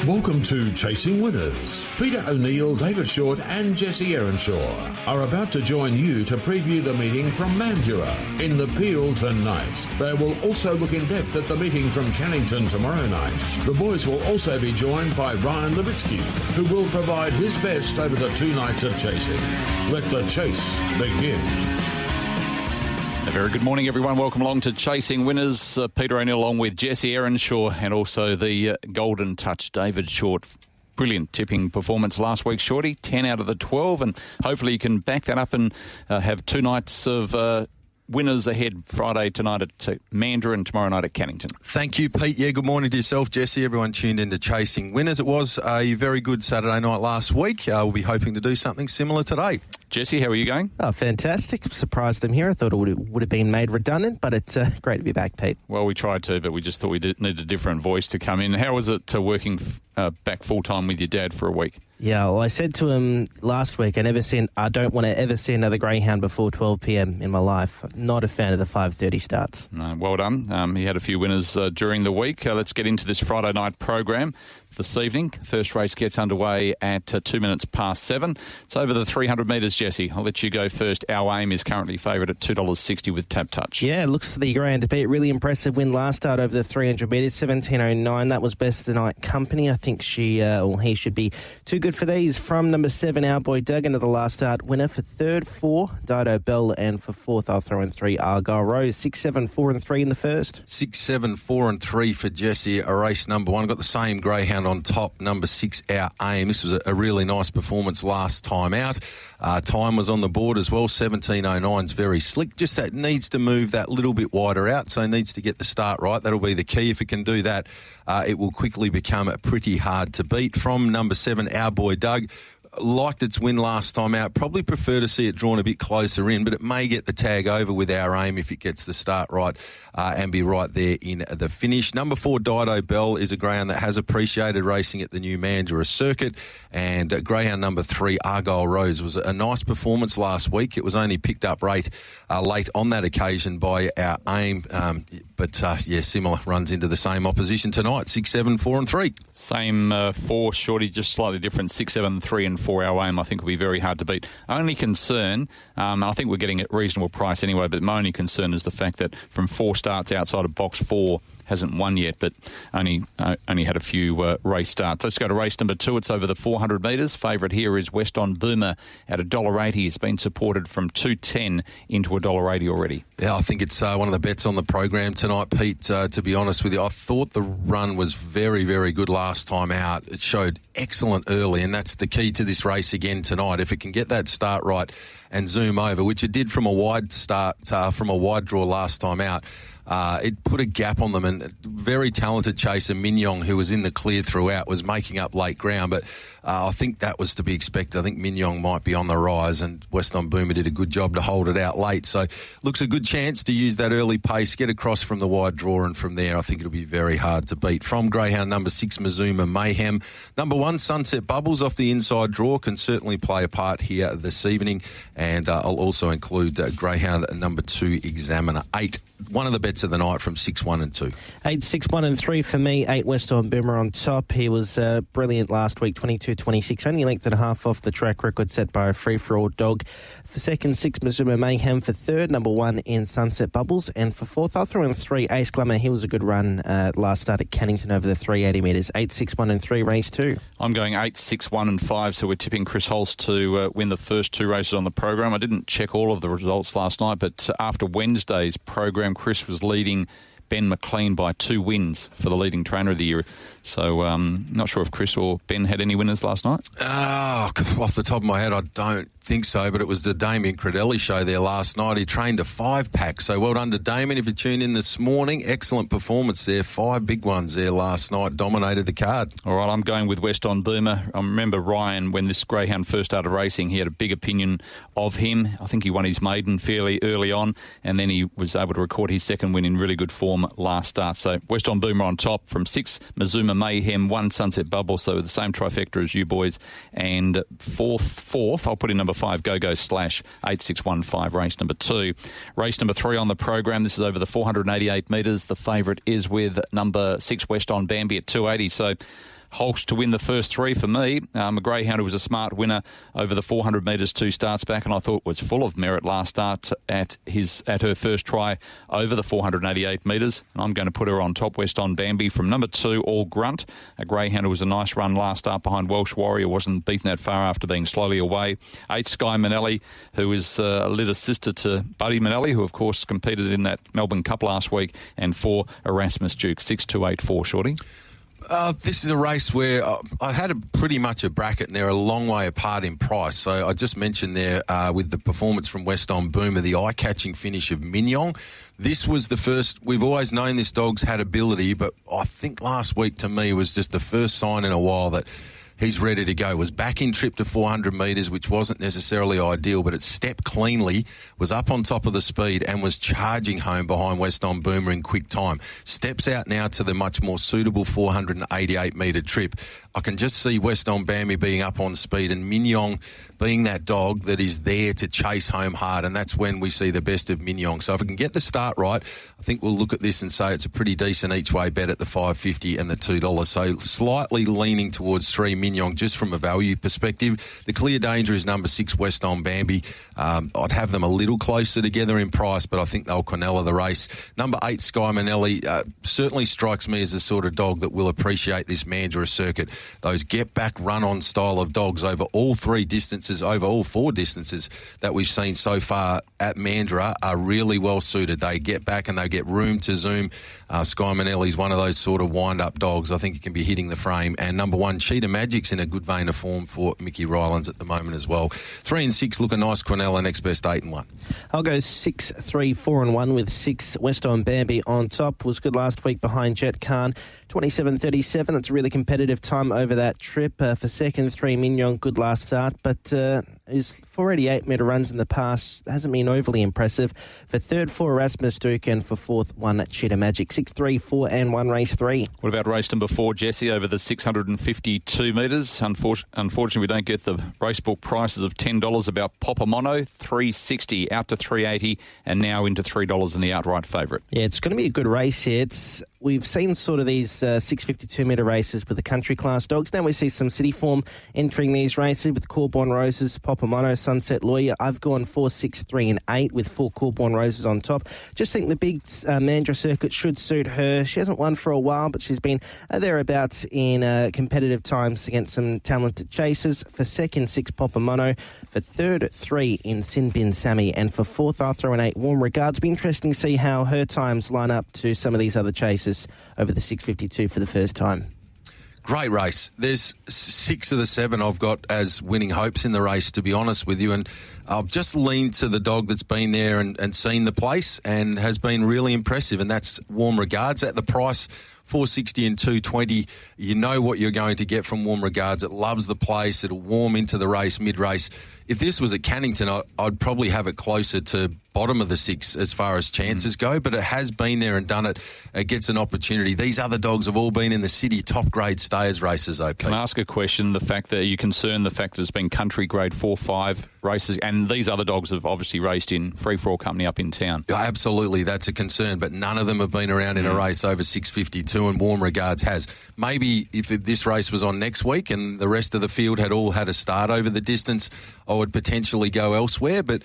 Welcome to Chasing Winners. Peter O'Neill, David Shortte and Jesse Erenshaw are about to join you to preview the meeting from Mandurah in the Peel tonight. They will also look in depth at the meeting from Cannington tomorrow night. The boys will also be joined by Ryan Levitsky, who will provide his best over the 2 nights of chasing. Let the chase begin. A very good morning, everyone. Welcome along to Chasing Winners. Peter O'Neill along with Jesse Erenshaw and also the Golden Touch, David Shortte. Brilliant tipping performance last week, Shorty. 10 out of the 12, and hopefully you can back that up and have 2 nights of winners ahead. Friday tonight at Mandurah and tomorrow night at Cannington. Thank you, Pete. Yeah, good morning to yourself, Jesse. Everyone tuned in to Chasing Winners. It was a very good Saturday night last week. We'll be hoping to do something similar today. Jesse, how are you going? Oh, fantastic. Surprised I'm here. I thought it would have been made redundant, but it's great to be back, Pete. Well, we tried to, but we just thought we needed a different voice to come in. How was it working back full-time with your dad for a week? Yeah, well, I said to him last week, I don't want to ever see another greyhound before 12 p.m. in my life. I'm not a fan of the 5:30 starts. No, well done. He had a few winners during the week. Let's get into this Friday night program. This evening, first race gets underway at 2 minutes past 7. It's over the 300 metres, Jesse. I'll let you go first. Our Aim is currently favoured at $2.60 with Tap Touch. Yeah, it looks the grand to beat. Really impressive win last start over the 300 metres, 17.09. That was best of the night company. I think he should be too good for these. From number 7, Our Boy Doug, into the last start winner. For third, 4, Dido Bell, and for fourth, I'll throw in 3, Argyle Rose. 6, 7, 4 and 3 in the first. 6, 7, 4 and 3 for Jesse, a race number 1. Got the same greyhound on top, number 6, Our Aim. This was a really nice performance last time out. Time was on the board as well. 17.09's very slick. Just that needs to move that little bit wider out, so needs to get the start right. That'll be the key. If it can do that, it will quickly become pretty hard to beat. From number 7, Our Boy Doug. Liked its win last time out. Probably prefer to see it drawn a bit closer in, but it may get the tag over with Our Aim if it gets the start right and be right there in the finish. Number 4, Dido Bell, is a greyhound that has appreciated racing at the new Mandurah circuit. And greyhound number 3, Argyle Rose, was a nice performance last week. It was only picked up late on that occasion by Our Aim. Similar runs into the same opposition tonight. 6, 7, 4 and 3. Same 4, Shorty, just slightly different. 6, 7, 3 and 4, Our Aim, I think will be very hard to beat. Only concern, I think we're getting at reasonable price anyway, but my only concern is the fact that from 4 starts outside of box 4, hasn't won yet, but only had a few race starts. Let's go to race number 2. It's over the 400 metres. Favourite here is West on Boomer at $1.80. It's been supported from $2.10 into $1.80 already. Yeah, I think it's one of the bets on the program tonight, Pete, to be honest with you. I thought the run was very, very good last time out. It showed excellent early, and that's the key to this race again tonight. If it can get that start right and zoom over, which it did from a wide start, from a wide draw last time out, it put a gap on them, and very talented chaser Mignon, who was in the clear throughout, was making up late ground, but I think that was to be expected. I think Mignon might be on the rise, and West on Boomer did a good job to hold it out late, so looks a good chance to use that early pace, get across from the wide draw, and from there I think it'll be very hard to beat. From greyhound number 6, Mazuma Mayhem. Number 1, Sunset Bubbles, off the inside draw, can certainly play a part here this evening, and I'll also include greyhound number 2, Examiner 8. One of the bets of the night from 6, 1 and 2. 8, 6, 1 and 3 for me. 8, West on Boomer on top. He was brilliant last week, 22-26. Only length and a half off the track record set by a free-for-all dog. For second, 6, Mazuma Mayhem. For third, number 1 in Sunset Bubbles. And for fourth, I'll throw in 3, Ace Glamour. He was a good run last start at Cannington over the 380 metres. 8, 6, 1 and 3, race 2. I'm going 8, 6, 1 and 5, so we're tipping Chris Holst to win the first 2 races on the program. I didn't check all of the results last night, but after Wednesday's program, Chris was leading Ben McLean by 2 wins for the leading trainer of the year. So not sure if Chris or Ben had any winners last night. Off the top of my head, I don't think so, but it was the Damien Credelli show there last night. He trained a 5-pack, so well done to Damien. If you tune in this morning, excellent performance there. 5 big ones there last night, dominated the card. All right, I'm going with West on Boomer. I remember Ryan, when this greyhound first started racing, he had a big opinion of him. I think he won his maiden fairly early on, and then he was able to record his second win in really good form last start. So West on Boomer on top. From 6, Mazuma Mayhem, 1, Sunset Bubble, so the same trifecta as you boys. And fourth, I'll put in number number 5, Go Slash, 8615, race number 2. Race number 3 on the program. This is over the 488 metres. The favourite is with number 6, West on Bambi at 280. So Holst to win the first 3 for me. A greyhound who was a smart winner over the 400 metres 2 starts back, and I thought was full of merit last start at her first try over the 488 metres. And I'm going to put her on top, West on Bambi, from number 2, All Grunt. A greyhound who was a nice run last start behind Welsh Warrior, wasn't beaten that far after being slowly away. 8, Sky Manelli, who is a little sister to Buddy Manelli, who of course competed in that Melbourne Cup last week. And 4, Erasmus Duke, 6284, Shorty. This is a race where I had pretty much a bracket, and they're a long way apart in price. So I just mentioned there with the performance from West on Boomer, the eye-catching finish of Mignon. This was the first. We've always known this dog's had ability, but I think last week to me was just the first sign in a while that he's ready to go. Was back in trip to 400 metres, which wasn't necessarily ideal, but it stepped cleanly, was up on top of the speed and was charging home behind West on Boomer in quick time. Steps out now to the much more suitable 488 metre trip. I can just see West on Bambi being up on speed and Mignon being that dog that is there to chase home hard, and that's when we see the best of Mignon. So if I can get the start right, I think we'll look at this and say it's a pretty decent each way bet at the $5.50 and the $2. So slightly leaning towards 3 Mignon just from a value perspective. The clear danger is number 6 West on Bambi. I'd have them a little closer together in price, but I think they'll Quinella the race. Number 8 Sky Manelli certainly strikes me as the sort of dog that will appreciate this Mandurah circuit. Those get back run on style of dogs over all 3 distances, over all 4 distances that we've seen so far at Mandurah are really well suited. They get back and they get room to zoom. Sky Manelli's one of those sort of wind-up dogs. I think he can be hitting the frame. And number 1, Cheetah Magic's in a good vein of form for Mickey Rylands at the moment as well. 3 and 6 look a nice Quinella, next best 8 and 1. I'll go 6, 3, 4 and 1 with 6 West on Bambi on top. Was good last week behind Jet Khan. 27.37. It's a really competitive time over that trip. For second, 3 Mignon, good last start, but his 488 metre runs in the past hasn't been overly impressive. For third, 4 Erasmus Duke, and for fourth, 1 Cheetah Magic. 6, 3, 4 and 1 race 3. What about race number 4, Jesse, over the 652 metres? Unfortunately, we don't get the racebook prices of $10 about Popomono, $3.60 out to $3.80, and now into $3 in the outright favourite. Yeah, it's going to be a good race here. We've seen sort of these 652 metre races with the country class dogs. Now we see some city form entering these races with Corborn Roses, Popomono, Sunset Lawyer. I've gone 4, 6, 3 and 8 with 4 Corborn Roses on top. Just think the big Mandurah circuit should suit her. She hasn't won for a while, but she's been thereabouts in competitive times against some talented chasers. For second, 6 Popomono. For third, 3 in Sin Bin Sammy. And for fourth, I'll throw an 8 Warm Regards. Be interesting to see how her times line up to some of these other chasers over the 652 for the first time. Great race. There's 6 of the 7 I've got as winning hopes in the race, to be honest with you. And I've just leaned to the dog that's been there and seen the place and has been really impressive, and that's Warm Regards at the price. $4.60 and $2.20. You know what you're going to get from Warm Regards. It loves the place. It'll warm into the race, mid-race. If this was at Cannington, I'd probably have it closer to bottom of the 6 as far as chances go, but it has been there and done it. It gets an opportunity. These other dogs have all been in the city top grade stayers races, OP. Can I ask a question? The fact that you're concerned, the fact that there's been country grade 4-5 races, and these other dogs have obviously raced in free-for-all company up in town. Yeah, absolutely, that's a concern, but none of them have been around in a race over 652, and Warm Regards has. Maybe if this race was on next week and the rest of the field had all had a start over the distance, I would potentially go elsewhere, but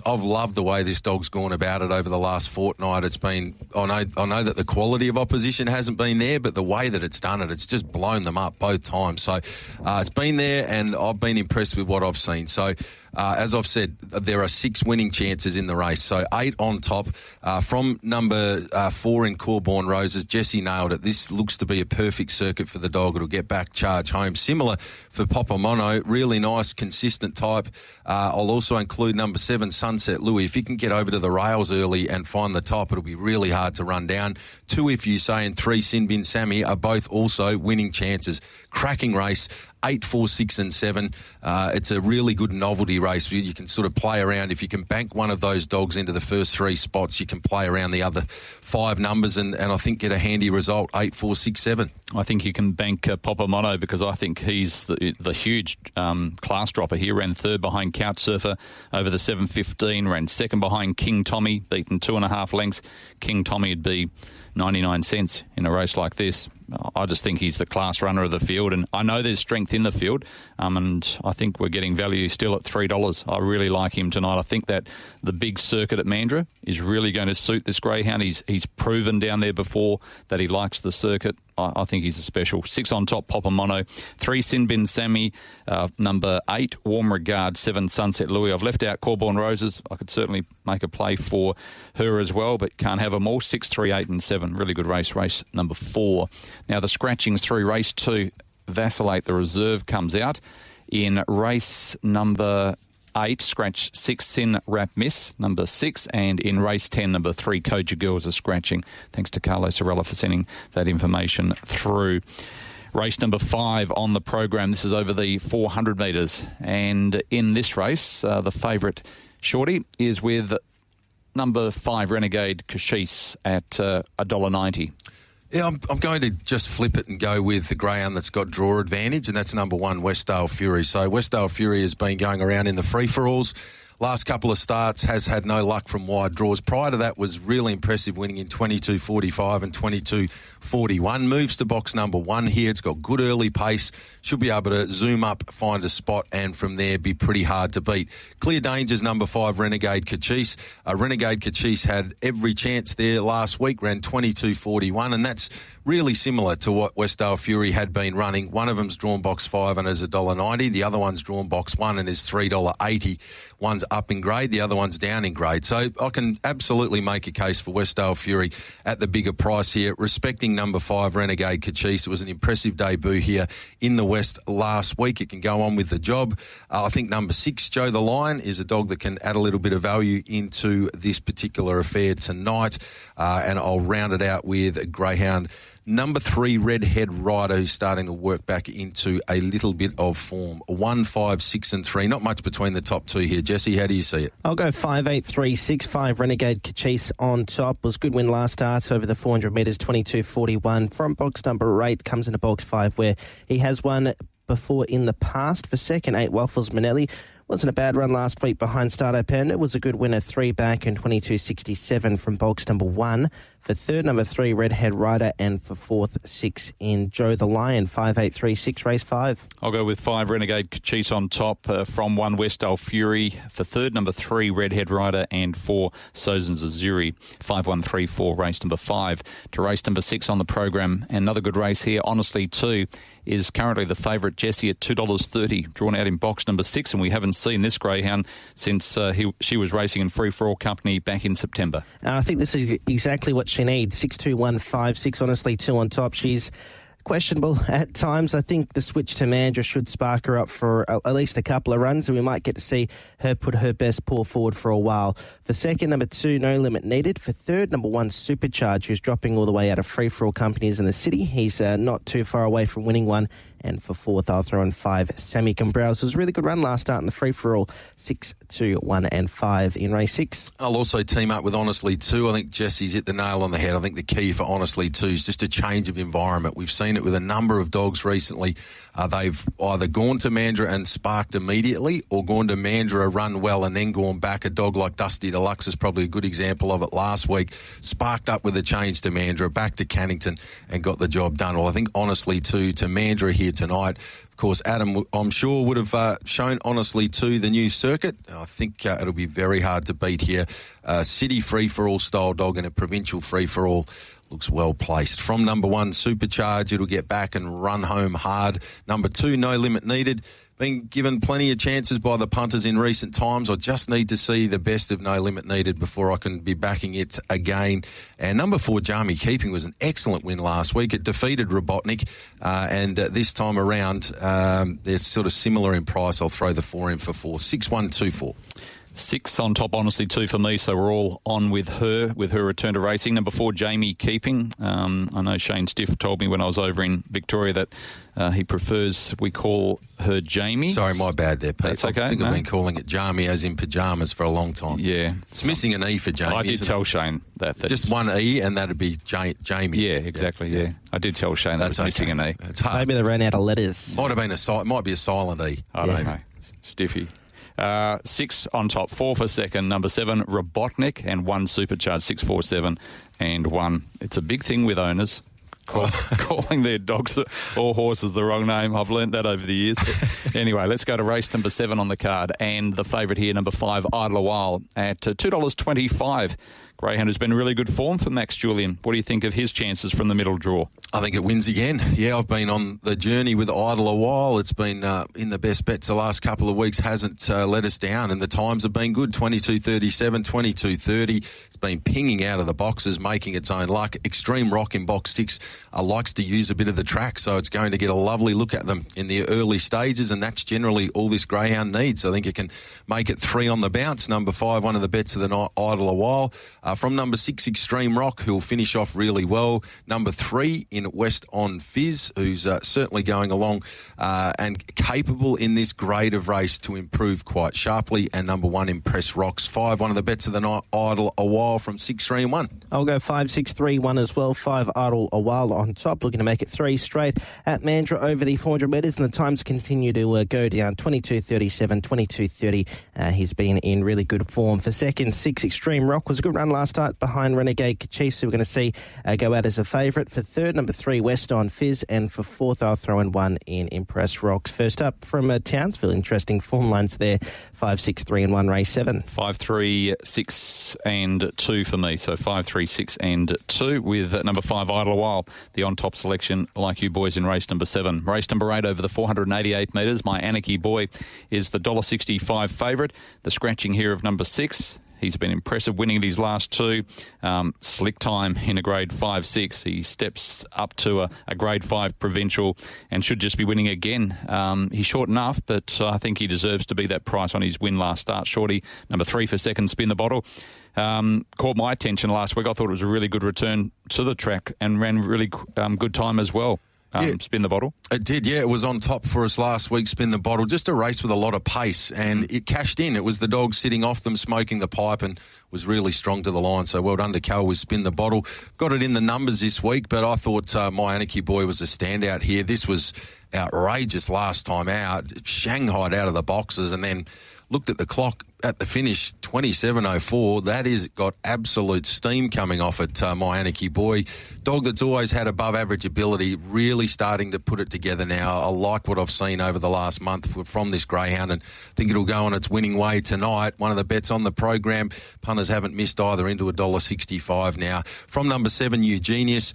I've loved the way this dog's gone about it over the last fortnight. It's been, I know that the quality of opposition hasn't been there, but the way that it's done it, it's just blown them up both times. So it's been there, and I've been impressed with what I've seen. So as I've said, there are 6 winning chances in the race. So 8 on top from number 4 in Corborn Roses. Jesse nailed it. This looks to be a perfect circuit for the dog. It'll get back, charge home. Similar for Popomono. Really nice, consistent type. I'll also include number 7, Sunset Louis. If you can get over to the rails early and find the top, it'll be really hard to run down. 2 If You Say and 3 Sin Bin Sammy are both also winning chances. Cracking race. 8, 4, 6 and 7. It's a really good novelty race. You can sort of play around. If you can bank one of those dogs into the first 3 spots, you can play around the other 5 numbers and I think get a handy result, 8, 4, 6, 7. I think you can bank Papa Mono because I think he's the huge class dropper here. Ran third behind Couch Surfer over the 7:15. Ran second behind King Tommy, beaten 2.5 lengths. King Tommy would be 99 cents in a race like this. I just think he's the class runner of the field, and I know there's strength in the field, and I think we're getting value still at $3. I really like him tonight. I think that the big circuit at Mandurah is really going to suit this greyhound. He's proven down there before that he likes the circuit. I think he's a special. 6 on top, Papa Mono. 3, Sinbin Sammy. Number 8, Warm Regard. 7, Sunset Louis. I've left out Corborn Roses. I could certainly make a play for her as well, but can't have them all. 6, 3, 8 and 7. Really good race number 4. Now the scratchings through race 2. Vacillate the Reserve comes out. In race number 8, scratch 6, Sin Rap Miss, number 6, and in race 10, number 3, Koja Girls are scratching. Thanks to Carlos Sorella for sending that information through. Race number 5 on the program. This is over the 400 metres, and in this race, the favourite Shorty is with number 5, Renegade Kashis at $1.90. Yeah, I'm going to just flip it and go with the greyhound that's got draw advantage, and that's number 1, Westdale Fury. So Westdale Fury has been going around in the free-for-alls. Last couple of starts has had no luck from wide draws. Prior to that was really impressive, winning in 22.45 and 22.41. Moves to box number 1 here. It's got good early pace. Should be able to zoom up, find a spot, and from there be pretty hard to beat. Clear dangers, number 5, Renegade Kachis. Renegade Kachis had every chance there last week, ran 22.41, and that's really similar to what Westdale Fury had been running. One of them's drawn box 5 and is $1.90. The other one's drawn box 1 and is $3.80. One's up in grade, the other one's down in grade. So I can absolutely make a case for Westdale Fury at the bigger price here. Respecting number 5, Renegade Kachis. It was an impressive debut here in the West last week. It can go on with the job. I think number 6, Joe the Lion, is a dog that can add a little bit of value into this particular affair tonight. And I'll round it out with a greyhound, number 3, Redhead Rider, who's starting to work back into a little bit of form. 1, 5, 6 and 3. Not much between the top 2 here. Jesse, how do you see it? I'll go 5, 8, 3, 6, 5. Renegade Kachis on top. Was good win last start over the 400 metres, 22.41. From box number 8 comes into box 5, where he has won before in the past. For second, 8, Waffles Manelli. Wasn't a bad run last week behind Stardo Panda. It was a good winner, 3 back and 22.67 from box number 1. For third, number 3, Redhead Rider, and for fourth, 6 in Joe the Lion. 5, 8, 3, 6, race 5. I'll go with 5, Renegade Kachis on top. From 1, Westdale Fury. For third, number 3, Redhead Rider, and 4, Sozens Azuri. 5, 1, 3, 4, race number 5. To race number 6 on the program. Another good race here, Honestly 2, is currently the favourite, Jessie, at $2.30, drawn out in box number 6, and we haven't seen this greyhound since she was racing in Free For All company back in September. I think this is exactly what she needs. 6, 2, 1, 5, 6, Honestly 2 on top. She's questionable at times. I think the switch to Mandurah should spark her up for at least a couple of runs, and we might get to see her put her best paw forward for a while. For second, number 2, No Limit Needed. For third, number 1, Supercharge, who's dropping all the way out of free-for-all companies in the city. He's not too far away from winning one. And for fourth, I'll throw in 5, Sammy Cambrowse. It was a really good run last start in the free-for-all. 6, 2, 1 and 5 in race 6. I'll also team up with Honestly 2. I think Jesse's hit the nail on the head. I think the key for Honestly 2 is just a change of environment. We've seen it with a number of dogs recently. They've either gone to Mandurah and sparked immediately, or gone to Mandurah, run well, and then gone back. A dog like Dusty Deluxe is probably a good example of it last week. Sparked up with a change to Mandurah, back to Cannington, and got the job done. Well, I think Honestly 2 to Mandurah here tonight. Of course, Adam, I'm sure, would have shown Honestly 2 the new circuit. I think it'll be very hard to beat here. City free-for-all style dog and a provincial free-for-all. Looks well placed. From number 1, Supercharge, it'll get back and run home hard. Number 2, No Limit Needed. Been given plenty of chances by the punters in recent times. I just need to see the best of No Limit Needed before I can be backing it again. And number 4, Jarmy Keeping, was an excellent win last week. It defeated Robotnik, and this time around, they're sort of similar in price. I'll throw the 4 in for 4. 6, 1, 2, 4. 6 on top, honestly, 2 for me, so we're all on with her return to racing. Number 4, Jamie Keeping. I know Shane Stiff told me when I was over in Victoria that he prefers we call her Jamie. Sorry, my bad there, Pete. That's okay. I think I've been calling it Jamie as in pyjamas for a long time. Yeah. It's missing an E for Jamie. I did tell Shane that. Just one E and that'd be Jamie. Yeah, exactly, yeah. I did tell Shane that was missing an E. It's hard. Maybe they ran out of letters. Might be a silent E. I don't know. Stiffy. 6 on top, 4 for second. Number 7, Robotnik, and 1 supercharged, 6, 4, 7, and 1. It's a big thing with owners. Calling their dogs or horses the wrong name. I've learnt that over the years. But anyway, let's go to race number 7 on the card. And the favourite here, number 5, Idle a While, at $2.25. Greyhound has been in really good form for Max Julian. What do you think of his chances from the middle draw? I think it wins again. Yeah, I've been on the journey with Idle a while. It's been in the best bets the last couple of weeks. Hasn't let us down, and the times have been good. 22.37, 22.30. It's been pinging out of the boxes, making its own luck. Extreme Rock in box 6 likes to use a bit of the track, so it's going to get a lovely look at them in the early stages, and that's generally all this greyhound needs. I think it can make it 3 on the bounce. Number 5, one of the bets of the night, Idle a While. From number 6, Extreme Rock, who'll finish off really well. Number 3 in West on Fizz, who's certainly going along and capable in this grade of race to improve quite sharply. And number 1, Impress Rocks. 5, one of the bets of the night, Idle a While from 6, 3 and 1. I'll go 5, 6, 3, 1 as well. 5, Idle a While on top, looking to make it 3 straight at Mandurah over the 400 metres, and the times continue to go down. 22.37, 22.30. He's been in really good form. For second, 6, Extreme Rock was a good run last start behind Renegade Kachis, who we're going to see go out as a favourite. For third, number 3, West on Fizz, and for fourth, I'll throw in 1 in Impress Rocks. First up from Townsville, interesting form lines there. 5, 6, 3 and 1, race 7. 5, 3, 6 and 2 for me. So 5, 3, 6 and 2 with number 5, Idle a While, the on-top selection like you boys in race number 7. Race number 8 over the 488 metres. My Anarchy Boy is the $1.65 favourite. The scratching here of number 6. He's been impressive, winning his last 2. Slick time in a grade 5-6. He steps up to a grade 5 provincial and should just be winning again. He's short enough, but I think he deserves to be that price on his win last start. Shorty, number 3 for second, Spin the Bottle. Caught my attention last week. I thought it was a really good return to the track and ran really good time as well. Spin the Bottle. It did, yeah. It was on top for us last week, Spin the Bottle. Just a race with a lot of pace, and it cashed in. It was the dog sitting off them, smoking the pipe, and was really strong to the line. So well done to Cal with Spin the Bottle. Got it in the numbers this week, but I thought My Anarchy Boy was a standout here. This was outrageous last time out. Shanghaied out of the boxes, and then looked at the clock at the finish, 27.04. That is got absolute steam coming off it, My Anarchy Boy. Dog that's always had above average ability, really starting to put it together now. I like what I've seen over the last month from this greyhound, and think it'll go on its winning way tonight. One of the bets on the program. Punters haven't missed either, into $1.65 now. From number 7, Eugenius.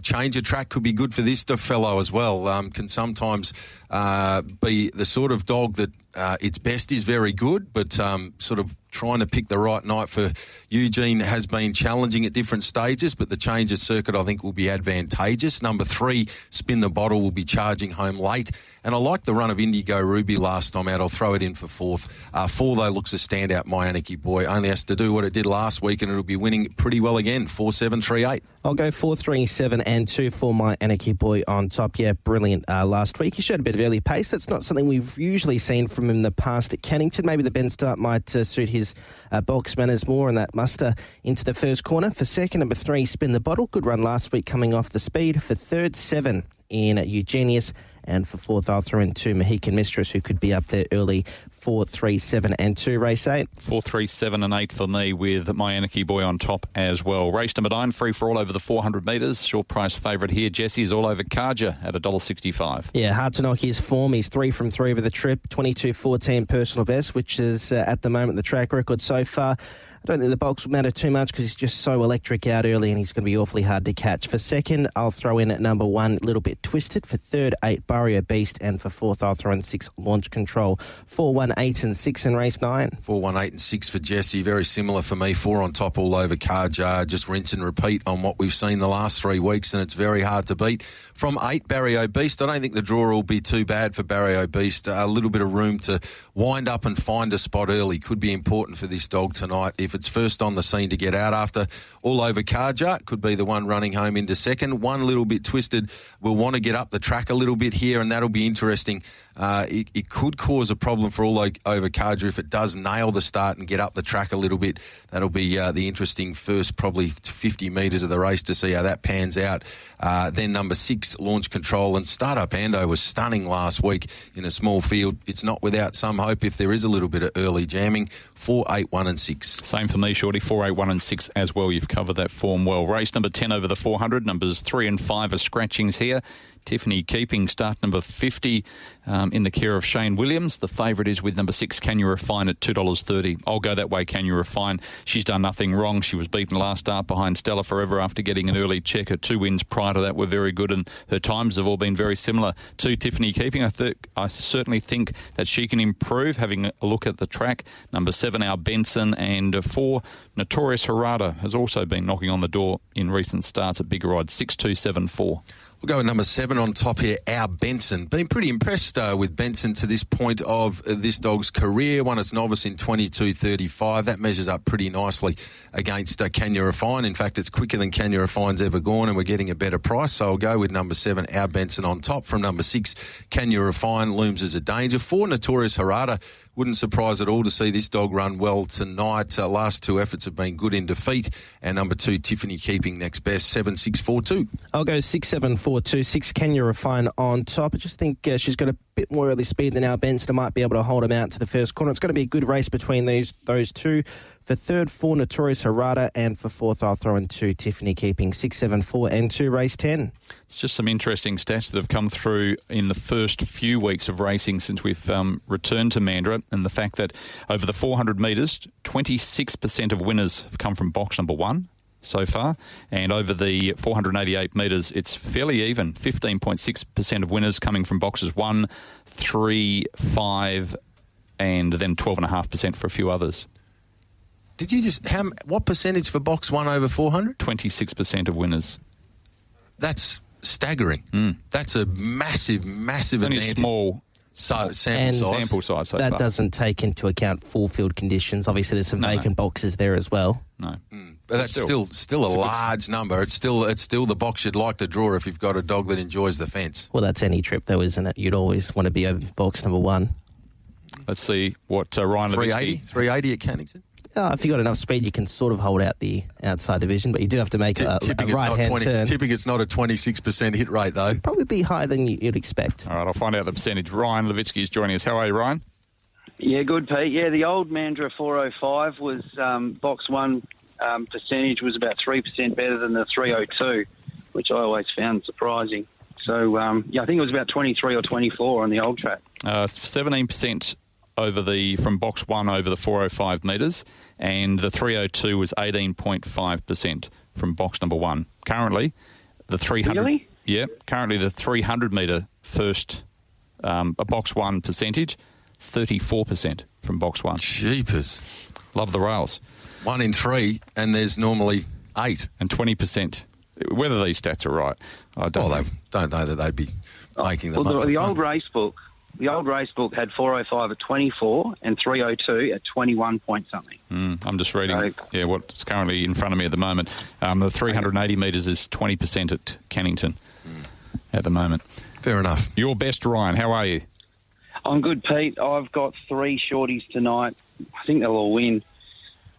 Change of track could be good for this fellow as well. Can sometimes be the sort of dog that its best is very good, but sort of trying to pick the right night for Eugene has been challenging at different stages, but the change of circuit I think will be advantageous. Number 3, Spin the Bottle, will be charging home late. And I like the run of Indigo Ruby last time out. I'll throw it in for 4th. 4, though, looks a standout, My Anarchy Boy. Only has to do what it did last week, and it'll be winning pretty well again. 4, 7, 3, 8. I'll go 4, 3, 7 and 2 for My Anarchy Boy on top. Yeah, brilliant last week. He showed a bit of early pace. That's not something we've usually seen from him in the past at Cannington. Maybe the bend start might suit his box manners more, and that muster into the first corner. For second, number 3, Spin the Bottle. Good run last week coming off the speed. For third, 7 in Eugenius. And for fourth, I'll throw in 2, Mohican Mistress, who could be up there early. 4, 3, 7 and 2, race 8. 4, 3, 7 and 8 for me, with My Anarchy Boy on top as well. Race number 9, free for all over the 400 metres. Short price favourite here. Jesse's all over Karja at $1.65. Yeah, hard to knock his form. He's 3 from 3 over the trip. 22.14 personal best, which is at the moment the track record so far. I don't think the box will matter too much because he's just so electric out early, and he's going to be awfully hard to catch. For second, I'll throw in at number 1, Little Bit Twisted. For third, 8, Barrier Beast. And for fourth, I'll throw in 6, Launch Control. 4, 1 1, 8 and 6 in race 9. 4, 1, 8 and 6 for Jesse. Very similar for me. 4 on top all over Carjar. Just rinse and repeat on what we've seen the last 3 weeks, and it's very hard to beat. From 8, Barrio Beast. I don't think the draw will be too bad for Barrio Beast. A little bit of room to wind up and find a spot early could be important for this dog tonight. If it's first on the scene to get out after all over Carjar, could be the one running home into second. One little bit twisted. We'll want to get up the track a little bit here, and that'll be interesting. It could cause a problem for all over Carjar if it does nail the start and get up the track a little bit. That'll be the interesting first probably 50 metres of the race to see how that pans out. Then number 6, Launch Control, and Startup Ando was stunning last week in a small field. It's not without some hope if there is a little bit of early jamming. 4, 8, 1 and 6. Same for me, Shorty. 4, 8, 1 and 6 as well. You've covered that form well. Race number 10 over the 400. Numbers 3 and 5 are scratchings here. Tiffany Keeping, start number 50 in the care of Shane Williams. The favourite is with number 6, Can You Refine, at $2.30. I'll go that way, Can You Refine. She's done nothing wrong. She was beaten last start behind Stella Forever after getting an early check. Her 2 wins prior to that were very good, and her times have all been very similar to Tiffany Keeping. I certainly think that she can improve, having a look at the track. Number 7, Our Benson, and 4, Notorious Harada has also been knocking on the door in recent starts at bigger odds. 6, 2, 7, 4. We'll go with number 7 on top here, Our Benson. Been pretty impressed with Benson to this point of this dog's career. Won its novice in 22.35. That measures up pretty nicely against Can You Refine. In fact, it's quicker than Can You Refine's ever gone, and we're getting a better price. So I'll go with number 7, Our Benson on top. From number 6, Can You Refine looms as a danger. 4, Notorious Harada. Wouldn't surprise at all to see this dog run well tonight. Last 2 efforts have been good in defeat. And number 2, Tiffany Keeping next best. 7, 6, 4, 2. I'll go 6, 7, 4, 2. 6, Can You Refine on top. I just think she's got a bit more early speed than Our Benson. Might be able to hold him out to the first corner. It's going to be a good race between those two. For third, 4, Notorious Harada, and for fourth, I'll throw in 2, Tiffany Keeping. 6, 7, 4 and 2, race 10. It's just some interesting stats that have come through in the first few weeks of racing since we've returned to Mandurah, and the fact that over the 400 metres, 26% of winners have come from box number 1 so far, and over the 488 metres, it's fairly even. 15.6% of winners coming from boxes 1, 3, 5, and then 12.5% for a few others. Did you just... what percentage for box 1 over 400? 26% of winners. That's staggering. That's a massive advantage. Only a small sample size so that far. Doesn't take into account full field conditions. Obviously, there's some vacant boxes there as well. No. But that's still a large number. It's still the box you'd like to draw if you've got a dog that enjoys the fence. Well, that's any trip, though, isn't it? You'd always want to be over box number 1. Let's see what Ryan Levitsky... 380 at Cannington. If you've got enough speed, you can sort of hold out the outside division, but you do have to make a right-hand turn. Tipping it's not a 26% hit rate, though. Probably be higher than you'd expect. All right, I'll find out the percentage. Ryan Levitsky is joining us. How are you, Ryan? Yeah, good, Pete. Yeah, the old Mandurah 405 was box 1 percentage was about 3% better than the 302, which I always found surprising. So, I think it was about 23 or 24 on the old track. 17% from box 1 over the 405 metres, and the 302 was 18.5% from box number 1. Currently, the 300... Really? Yeah, currently the 300 metre first box 1 percentage, 34% from box 1. Jeepers. Love the rails. 1 in 3, and there's normally 8. And 20%. Whether these stats are right, I don't know that they'd be making them up. The old race book... The old race book had 405 at 24 and 302 at 21 point something. I'm just reading what's currently in front of me at the moment. The 380 metres is 20% at Cannington at the moment. Fair enough. Your best, Ryan. How are you? I'm good, Pete. I've got 3 shorties tonight. I think they'll all win.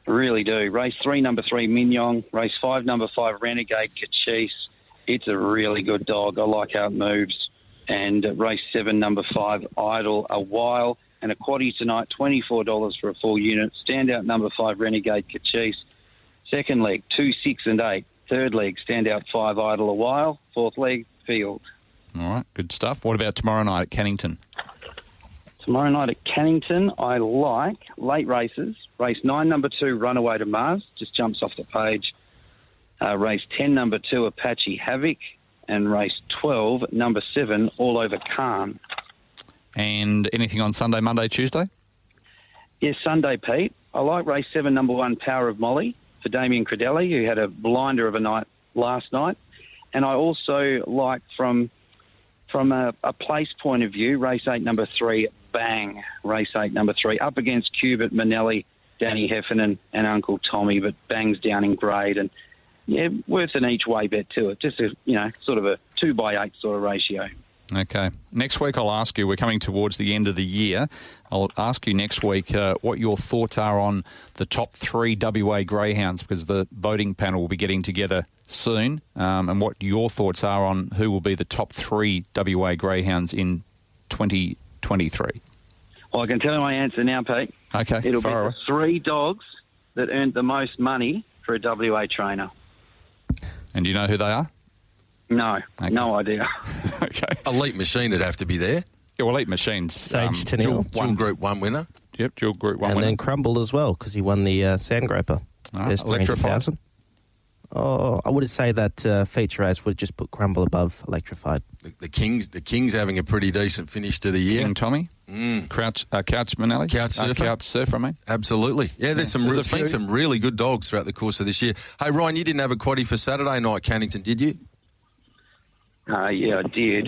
I really do. Race 3, number 3, Mignon. Race 5, number 5, Renegade Cachise. It's a really good dog. I like how it moves. And race 7, number 5, Idle a While. And a quaddie tonight, $24 for a full unit. Standout number 5, Renegade Cachise. Second leg, 2, 6 and 8. Third leg, standout 5, Idle a While. Fourth leg, Field. All right, good stuff. What about tomorrow night at Cannington? Tomorrow night at Cannington, I like late races. Race 9, number 2, Runaway to Mars. Just jumps off the page. Race 10, number 2, Apache Havoc. And race 12, number 7, All Over Khan. And anything on Sunday, Monday, Tuesday? Yes, Sunday, Pete. I like race 7, number 1, Power of Molly, for Damien Credelli, who had a blinder of a night last night. And I also like, from a place point of view, race 8, number 3, Bang, race 8, number 3, up against Cubit, Manelli, Danny Heffernan and Uncle Tommy, but Bang's down in grade, and worth an each way bet to it. Just a, sort of a 2/8 sort of ratio. Okay. Next week I'll ask you, we're coming towards the end of the year, I'll ask you next week what your thoughts are on the top 3 WA greyhounds, because the voting panel will be getting together soon, and what your thoughts are on who will be the top 3 WA greyhounds in 2023. Well, I can tell you my answer now, Pete. Okay. It'll be the 3 dogs that earned the most money for a WA trainer. And do you know who they are? No, Okay. No idea. Okay. Elite Machine would have to be there. Yeah, well, Elite Machines. Sage to Dual nil. Group 1 winner. Yep, dual Group 1 And winner. then Crumble as well, because he won the Sandgroper. There's Electrified. 300,000. Oh, I would say that Feature Ace would just put Crumble above Electrified. The Kings having a pretty decent finish to the year. King Tommy. Couch Manelli. Couch Surfer. Couch Surfer, I mean. Absolutely. Yeah, there's There's been a few. some really good dogs throughout the course of this year. Hey, Ryan, you didn't have a quaddie for Saturday night, Cannington, did you? Yeah, I did.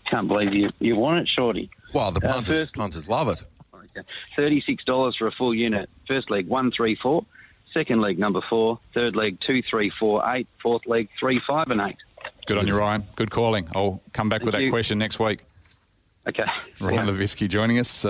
Can't believe you want it, Shorty. Well, the punters love it. Okay. $36 for a full unit. First leg, 1, 3, 4. Second leg, number 4. Third leg, 2, 3, 4, 8. Fourth leg, 3, 5, and 8. Good on you, Ryan. Good calling. I'll come back with that you. question next week. Okay. Ryan Levisky joining us.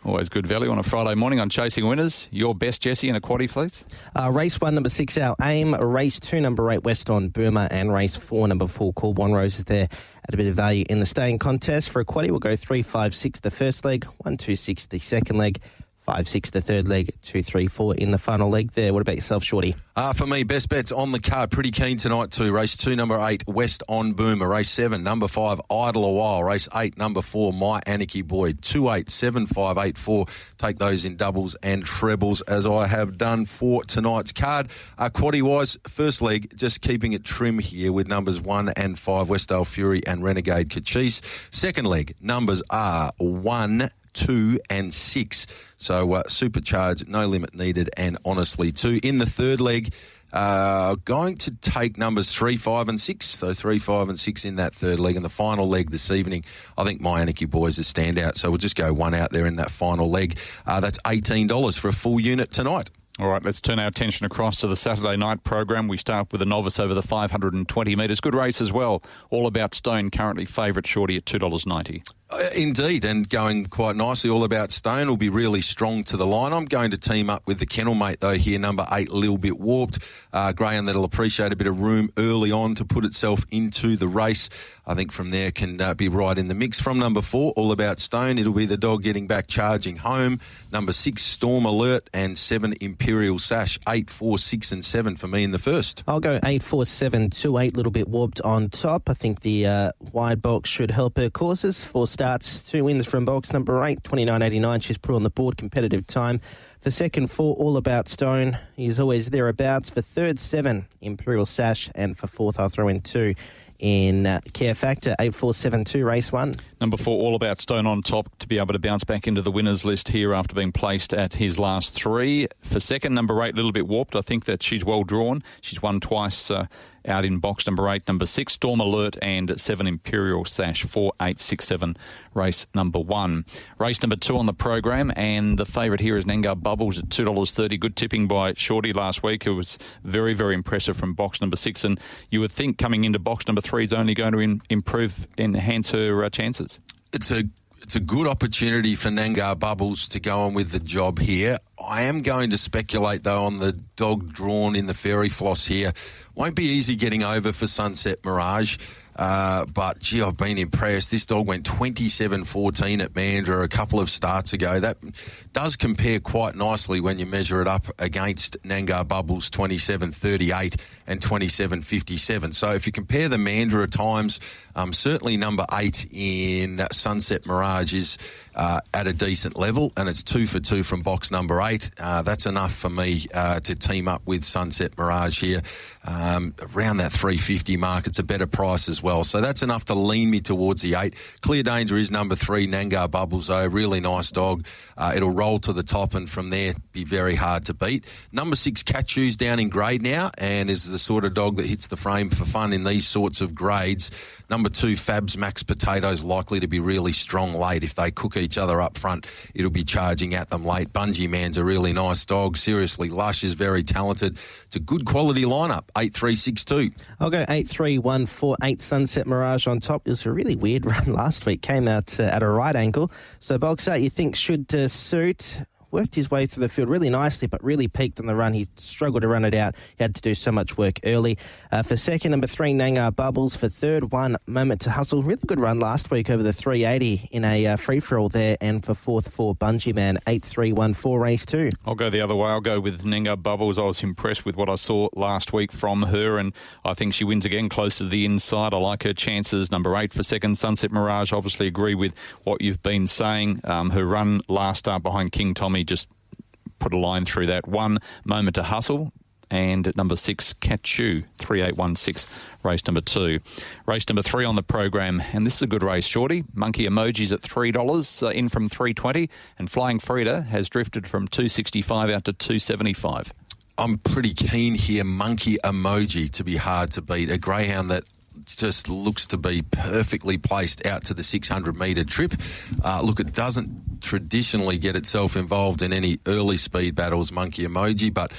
Always good value on a Friday morning on Chasing Winners. Your best, Jesse, in a quaddie, please. Race 1, number 6, Our Aim. Race 2, number 8, West on Burma. And race 4, number 4, Corbon Rose is there at a bit of value in the staying contest. For a quaddie, we'll go 3, 5, 6 the first leg, 1, 2, 6 the second leg, 5, 6 the third leg, 2, 3, 4 in the final leg there. What about yourself, Shorty? For me, best bets on the card. Pretty keen tonight too. Race 2, number 8, West on Boomer. Race 7, number 5, Idle a While. Race 8, number 4, My Anarchy Boy. 2, 8, 7, 5, 8, 4. Take those in doubles and trebles as I have done for tonight's card. Quaddie-wise, first leg, just keeping it trim here with numbers 1 and 5, Westdale Fury and Renegade Cachise. Second leg, numbers are 1, 2 and 6. So supercharged, no limit needed, and honestly 2. In the third leg, going to take numbers 3, 5 and 6. So 3, 5 and 6 in that third leg. And the final leg this evening, I think My Anarchy Boy is a standout. So we'll just go one out there in that final leg. That's $18 for a full unit tonight. All right, let's turn our attention across to the Saturday night program. We start with a novice over the 520 metres. Good race as well. All About Stone, currently favourite, Shorty, at $2.90. Indeed, and going quite nicely. All About Stone will be really strong to the line. I'm going to team up with the kennel mate, though, here, number 8, a little bit warped. Graham, that'll appreciate a bit of room early on to put itself into the race. I think from there can be right in the mix. From number 4, All About Stone, it'll be the dog getting back charging home. Number 6, Storm Alert, and 7, Imperial Sash. 8, 4, 6 and 7 for me in the first. I'll go 8, 4, 7, 2, 8, little bit warped on top. I think the wide box should help her causes. 4 starts, 2 wins from box number 8, 29.89. She's put on the board, competitive time. For second, 4, All About Stone. He's always thereabouts. For third, 7, Imperial Sash. And for fourth, I'll throw in 2 in Care Factor. 8, 4, 7, 2, race 1. Number 4, All About Stone on top to be able to bounce back into the winners list here after being placed at his last 3. For second, number 8, a little bit warped. I think that she's well drawn. She's won twice out in box number 8. Number 6, Storm Alert, and 7, Imperial Sash. 4, 8, 6, 7, race number 1. Race number 2 on the program, and the favourite here is Nengar Bubbles at $2.30. Good tipping by Shorty last week, who was very, very impressive from box number 6. And you would think coming into box number 3 is only going to enhance her chances. It's a good opportunity for Nengar Bubbles to go on with the job here. I am going to speculate, though, on the dog drawn in the fairy floss here. Won't be easy getting over for Sunset Mirage. But, gee, I've been impressed. This dog went 27-14 at Mandurah a couple of starts ago. That does compare quite nicely when you measure it up against Nengar Bubbles 27-38 and 27-57. So if you compare the Mandurah times, certainly number 8 in Sunset Mirage is at a decent level, and it's 2 for 2 from box number 8. That's enough for me to team up with Sunset Mirage here. around that 350 mark. It's a better price as well. So that's enough to lean me towards the 8. Clear danger is number 3, Nangar Bubbles, though. Really nice dog. It'll roll to the top and from there be very hard to beat. Number 6, Catchoo's down in grade now and is the sort of dog that hits the frame for fun in these sorts of grades. Number 2, Fab's Max Potatoes, likely to be really strong late. If they cook each other up front, it'll be charging at them late. Bungee Man's a really nice dog. Seriously, Lush is very talented. It's a good quality lineup. 8-3-6-2. I'll go 8-3-1-4-8 Sunset Mirage on top. It was a really weird run last week. Came out at a right angle. So Boxer, you think should suit. Worked his way through the field really nicely, but really peaked on the run. He struggled to run it out. He had to do so much work early. For second, number 3, Nangar Bubbles. For third, 1, Moment to Hustle. Really good run last week over the 380 in a free-for-all there. And for fourth, 4, Bungee Man. 8-3-1-4, race 2. I'll go the other way. I'll go with Nangar Bubbles. I was impressed with what I saw last week from her, and I think she wins again close to the inside. I like her chances. Number 8 for second, Sunset Mirage. Obviously agree with what you've been saying. Her run last start behind King Tommy just put a line through that. 1, Moment to Hustle. And at number 6, Catchoo, 3816, race number 2. Race number 3 on the program, and this is a good race, Shorty. Monkey Emojis at $3, in from $3.20, and Flying Frida has drifted from $2.65 out to $2.75. I'm pretty keen here. Monkey Emoji to be hard to beat. A greyhound that just looks to be perfectly placed out to the 600-metre trip. Look, it doesn't traditionally get itself involved in any early speed battles, Monkey Emoji, but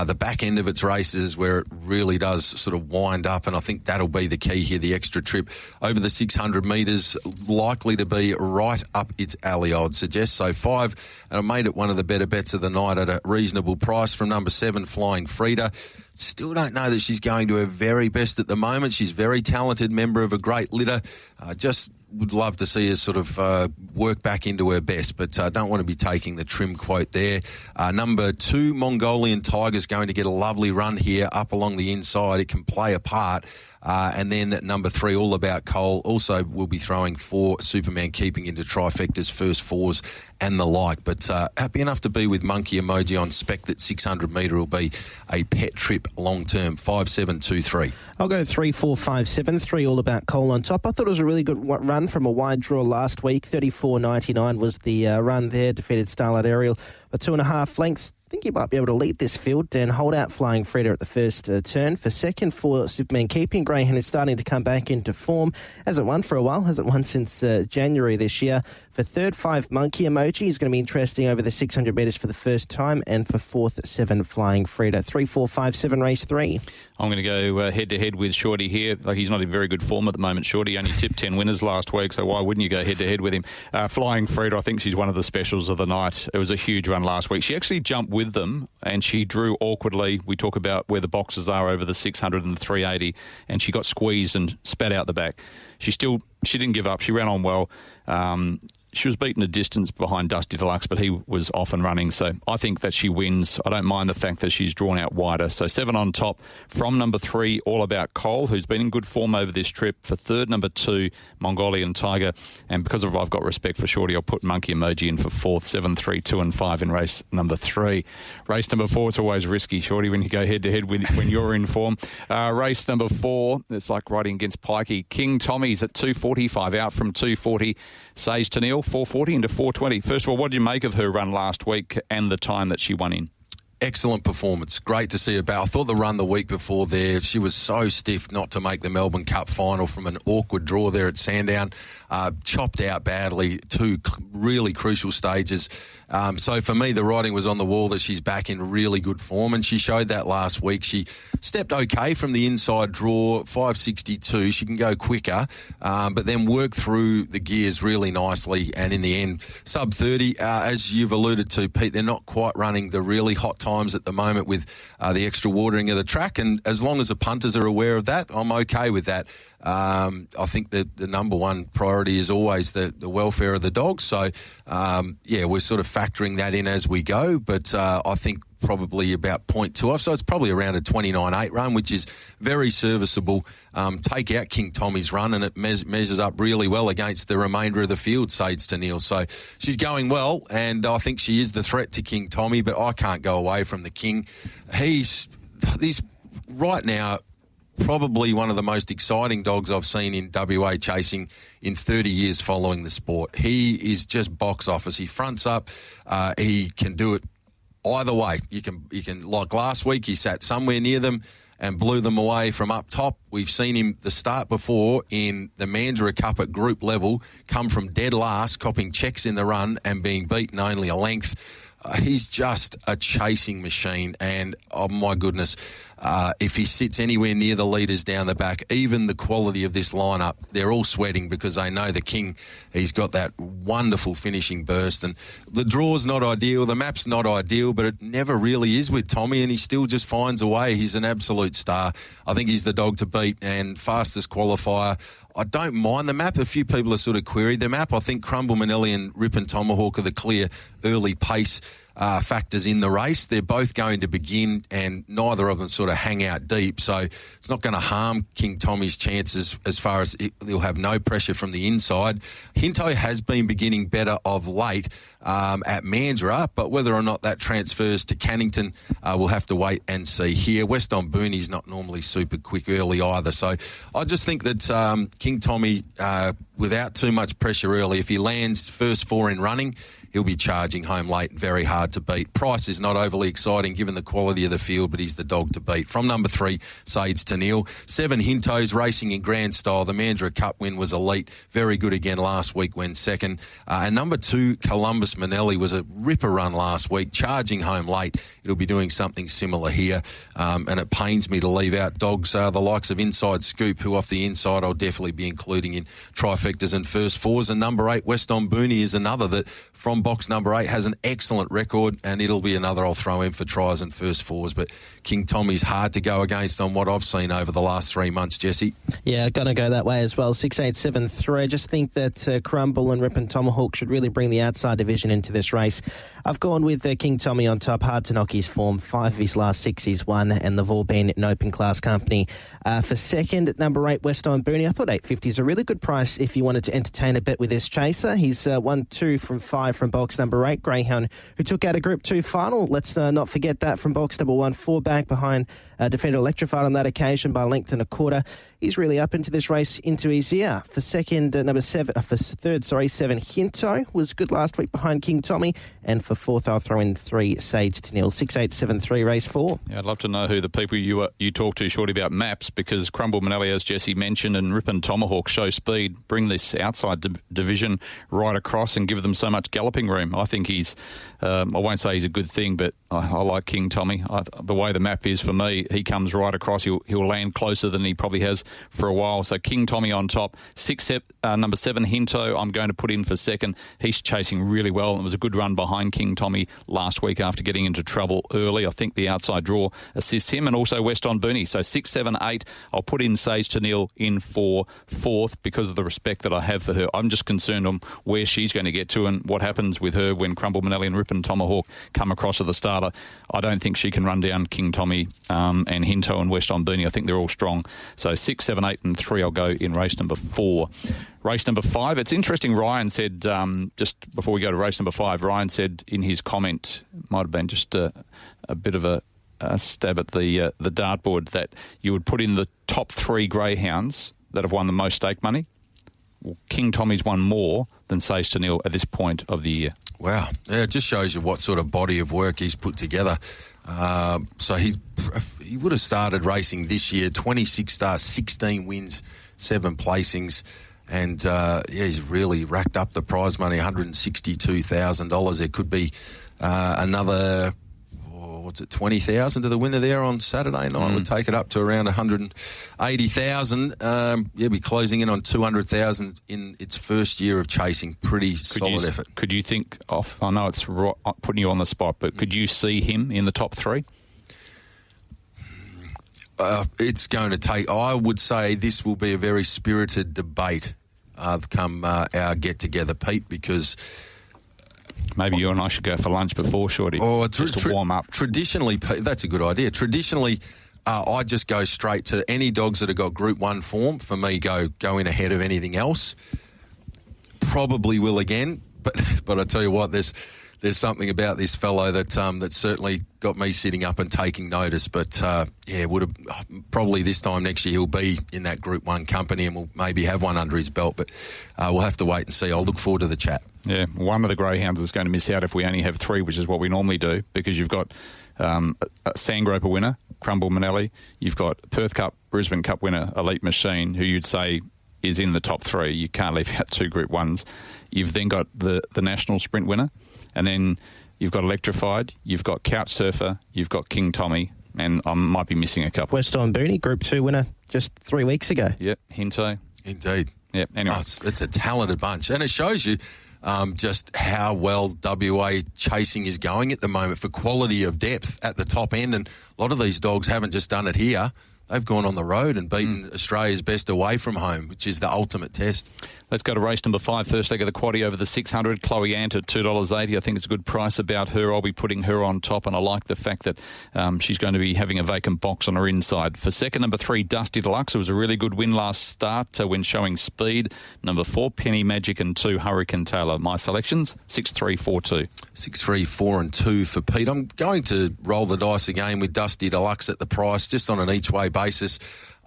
the back end of its races where it really does sort of wind up, and I think that'll be the key here, the extra trip over the 600 metres, likely to be right up its alley, I would suggest. So 5, and I made it one of the better bets of the night at a reasonable price from number 7, Flying Frida. Still don't know that she's going to her very best at the moment. She's a very talented member of a great litter. Just would love to see her sort of work back into her best, but don't want to be taking the trim quote there. Number 2, Mongolian Tiger's going to get a lovely run here up along the inside. It can play a part. And then at number 3, All About Cole, also will be throwing 4, Superman keeping into trifectas, first 4s and the like. But happy enough to be with Monkey Emoji on spec that 600 metre will be a pet trip long term. 5-7-2-3. I'll go 3-4-5-7-3, All About Cole on top. I thought it was a really good run from a wide draw last week. 34.99 was the run there. Defeated Starlight Ariel by 2.5 lengths. I think you might be able to lead this field and hold out Flying Frida at the first turn. For second, 4, Superman keeping. Greyhound is starting to come back into form. Hasn't won for a while. Hasn't won since January this year. For third, 5, Monkey Emoji is going to be interesting over the 600 metres for the first time. And for fourth, 7, Flying Frida. 3-4-5-7, race 3. I'm going to go head-to-head with Shorty here. Like, he's not in very good form at the moment, Shorty. Only tipped 10 winners last week, so why wouldn't you go head-to-head with him? Flying Frida, I think she's one of the specials of the night. It was a huge run last week. She actually jumped with them, and she drew awkwardly. We talk about where the boxes are over the 600 and the 380, and she got squeezed and spat out the back. She didn't give up. She ran on well. She was beaten a distance behind Dusty Deluxe, but he was off and running. So I think that she wins. I don't mind the fact that she's drawn out wider. So 7 on top from number 3, All About Cole, who's been in good form over this trip. For third, number 2, Mongolian Tiger. And because of I've got respect for Shorty, I'll put Monkey Emoji in for fourth. 7, 3, 2 and 5 in race number 3. Race number 4, it's always risky, Shorty, when you go head-to-head when you're in form. Race number 4, it's like riding against Pikey. King Tommy's at 245, out from 240. Sage to Neil, 440 into 420. First of all, what did you make of her run last week and the time that she won in? Excellent performance. Great to see her back. I thought the run the week before there, she was so stiff not to make the Melbourne Cup final from an awkward draw there at Sandown. Chopped out badly, 2 really crucial stages. So for me, the writing was on the wall that she's back in really good form, and she showed that last week. She stepped okay from the inside draw, 562. She can go quicker, but then work through the gears really nicely, and in the end, sub 30. As you've alluded to, Pete, they're not quite running the really hot times at the moment with the extra watering of the track, and as long as the punters are aware of that, I'm okay with that. I think that the number one priority is always the welfare of the dogs. So, we're sort of factoring that in as we go. But I think probably about 0.2 off. So it's probably around a 29.8 run, which is very serviceable. Take out King Tommy's run, and it measures up really well against the remainder of the field, Sage to Neil. So she's going well, and I think she is the threat to King Tommy, but I can't go away from the King. right now, probably one of the most exciting dogs I've seen in WA chasing in 30 years following the sport. He is just box office. He fronts up. He can do it either way. You can like last week, he sat somewhere near them and blew them away from up top. We've seen him the start before in the Mandurah Cup at group level, come from dead last, copping checks in the run and being beaten only a length. He's just a chasing machine, and oh my goodness, if he sits anywhere near the leaders down the back, even the quality of this lineup, they're all sweating because they know the King, he's got that wonderful finishing burst. And the draw's not ideal, the map's not ideal, but it never really is with Tommy, and he still just finds a way. He's an absolute star. I think he's the dog to beat, and fastest qualifier. I don't mind the map. A few people have sort of queried the map. I think Crumble Manelli and Rip and Tomahawk are the clear early pace factors in the race. They're both going to begin, and neither of them sort of hang out deep. So it's not going to harm King Tommy's chances as far as he'll have no pressure from the inside. Hinto has been beginning better of late at Mandurah, but whether or not that transfers to Cannington, we'll have to wait and see here. West on Booney's not normally super quick early either. So I just think that King Tommy, without too much pressure early, if he lands first 4 in running, he'll be charging home late, very hard to beat. Price is not overly exciting given the quality of the field, but he's the dog to beat. From number 3, Sage to Neil. 7, Hinto's racing in grand style. The Mandurah Cup win was elite. Very good again last week when second. And number 2, Columbus Manelli was a ripper run last week, charging home late. It'll be doing something similar here. And it pains me to leave out dogs the likes of Inside Scoop, who off the inside I'll definitely be including in trifectas and first fours. And number 8, West on Booney, is another that from box number 8 has an excellent record, and it'll be another I'll throw in for tries and first fours. But King Tommy's hard to go against on what I've seen over the last 3 months, Jesse. Yeah, going to go that way as well. 6, 8, 7, 3. I just think that Crumble and Rip and Tomahawk should really bring the outside division into this race. I've gone with King Tommy on top. Hard to knock his form. 5 of his last 6 he's won, and they've all been in open class company. For second, at number 8, West on Booney. I thought $8.50 is a really good price if you wanted to entertain a bet with this chaser. He's won 2 from 5 from box number 8, Greyhound, who took out a Group 2 final. Let's not forget that, from box number 1, 4 back behind Defender Electrified on that occasion by a length and a quarter. He's really up into this race, into his ear. For second, for third, 7, Hinto was good last week behind King Tommy. And for fourth, I'll throw in 3, Sage to Neil. 6, 8, 7, 3, race 4. Yeah, I'd love to know who the people you talk to, Shorty, about maps, because Crumble Manelli, as Jesse mentioned, and Rip and Tomahawk show speed, bring this outside division right across and give them so much galloping room. I think he's, I won't say he's a good thing, but I like King Tommy. The way the map is for me, he comes right across. He'll land closer than he probably has for a while. So King Tommy on top. 6, number 7, Hinto, I'm going to put in for second. He's chasing really well, and it was a good run behind King Tommy last week after getting into trouble early. I think the outside draw assists him, and also West on Booney. So 6, 7, 8. I'll put in Sage to Neil in for fourth because of the respect that I have for her. I'm just concerned on where she's going to get to and what happens with her when Crumble Manelli and Rip and Tomahawk come across to the starter. I don't think she can run down King Tommy and Hinto and West on Booney. I think they're all strong. So 6, 7, 8 and 3 I'll go in race number 4. Race number 5, it's interesting, Ryan said, just before we go to race number 5, Ryan said in his comment, might have been just a bit of a stab at the dartboard, that you would put in the top 3 greyhounds that have won the most stake money. Well, King Tommy's won more than Sage to Neil at this point of the year. Wow. Yeah, it just shows you what sort of body of work he's put together. So he would have started racing this year, 26 starts, 16 wins, 7 placings. And, he's really racked up the prize money, $162,000. There could be another... 20,000 to the winner there on Saturday night. Would take it up to around 180,000. Be closing in on 200,000 in its first year of chasing. Pretty solid effort. Could you think off? I know it's putting you on the spot, but could you see him in the top 3? It's going to take. I would say this will be a very spirited debate come our get together, Pete, because. Maybe you and I should go for lunch before, Shorty, just to warm up. Traditionally, that's a good idea. Traditionally, I just go straight to any dogs that have got Group 1 form. For me, go in ahead of anything else. Probably will again, but I tell you what, there's there's something about this fellow that certainly got me sitting up and taking notice. But would have probably this time next year he'll be in that Group 1 company and we'll maybe have one under his belt. But we'll have to wait and see. I'll look forward to the chat. Yeah, one of the greyhounds is going to miss out if we only have 3, which is what we normally do, because you've got a Sandgroper winner, Crumble Manelli. You've got Perth Cup, Brisbane Cup winner, Elite Machine, who you'd say is in the top 3. You can't leave out 2 Group 1s. You've then got the National Sprint winner, and then you've got Electrified, you've got Couch Surfer, you've got King Tommy, and I might be missing a couple. Weston Booney, Group 2 winner just 3 weeks ago. Yep, Hinto. Indeed. Yep, anyway. It's a talented bunch, and it shows you just how well WA chasing is going at the moment for quality of depth at the top end. And a lot of these dogs haven't just done it here. They've gone on the road and beaten Australia's best away from home, which is the ultimate test. Let's go to race number 5. First leg of the quaddie over the 600. Chloe Ant at $2.80. I think it's a good price about her. I'll be putting her on top, and I like the fact that she's going to be having a vacant box on her inside. For second, number 3, Dusty Deluxe. It was a really good win last start when showing speed. Number 4, Penny Magic, and 2, Hurricane Taylor. My selections, 6, 3, 4, 2. 6, 3, 4 and 2 for Pete. I'm going to roll the dice again with Dusty Deluxe at the price, just on an each-way basis.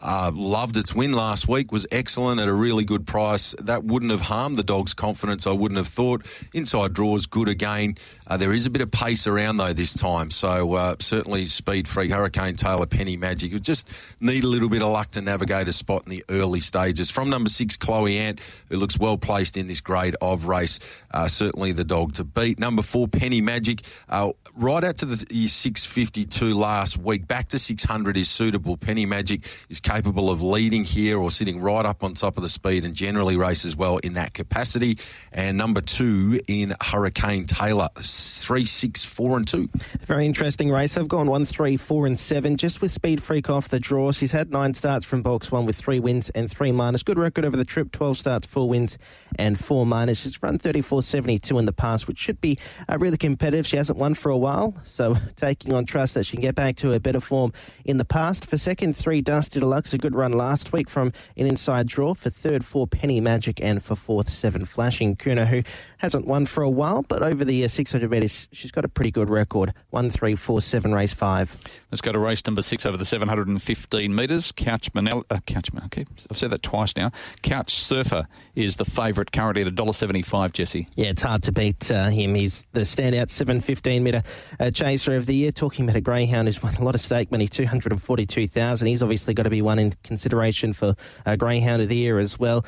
Loved its win last week, was excellent at a really good price. That wouldn't have harmed the dog's confidence, I wouldn't have thought. Inside draws, good again. There is a bit of pace around, though, this time. So certainly Speed Freak, Hurricane Taylor, Penny Magic. You just need a little bit of luck to navigate a spot in the early stages. From number 6, Chloe Ant, who looks well placed in this grade of race. Certainly the dog to beat. Number 4, Penny Magic. Right out to the 652 last week. Back to 600 is suitable. Penny Magic is capable of leading here or sitting right up on top of the speed and generally races well in that capacity. And number 2 in Hurricane Taylor, 3, 6, 4 and 2. Very interesting race. I've gone 1, 3, 4 and 7 just with Speed Freak off the draw. She's had 9 starts from box 1 with 3 wins and 3 minors. Good record over the trip, 12 starts, 4 wins and 4 minors. She's run 34.72 in the past, which should be really competitive. She hasn't won for a while, so taking on trust that she can get back to a better form in the past. For second, 3, Dusty Deluxe, a good run last week from an inside draw. For third, 4, Penny Magic, and for fourth, 7, Flashing Kuna, who hasn't won for a while, but over the 600 metres, she's got a pretty good record. 1, 3, 4, 7, race 5. Let's go to race number 6 over the 715 metres. Okay, I've said that twice now. Couch Surfer is the favourite currently at $1.75, Jesse. Yeah, it's hard to beat him. He's the standout 715-metre chaser of the year. Talking about a greyhound who's won a lot of stake money, $242,000. He's obviously got to be one in consideration for greyhound of the year as well.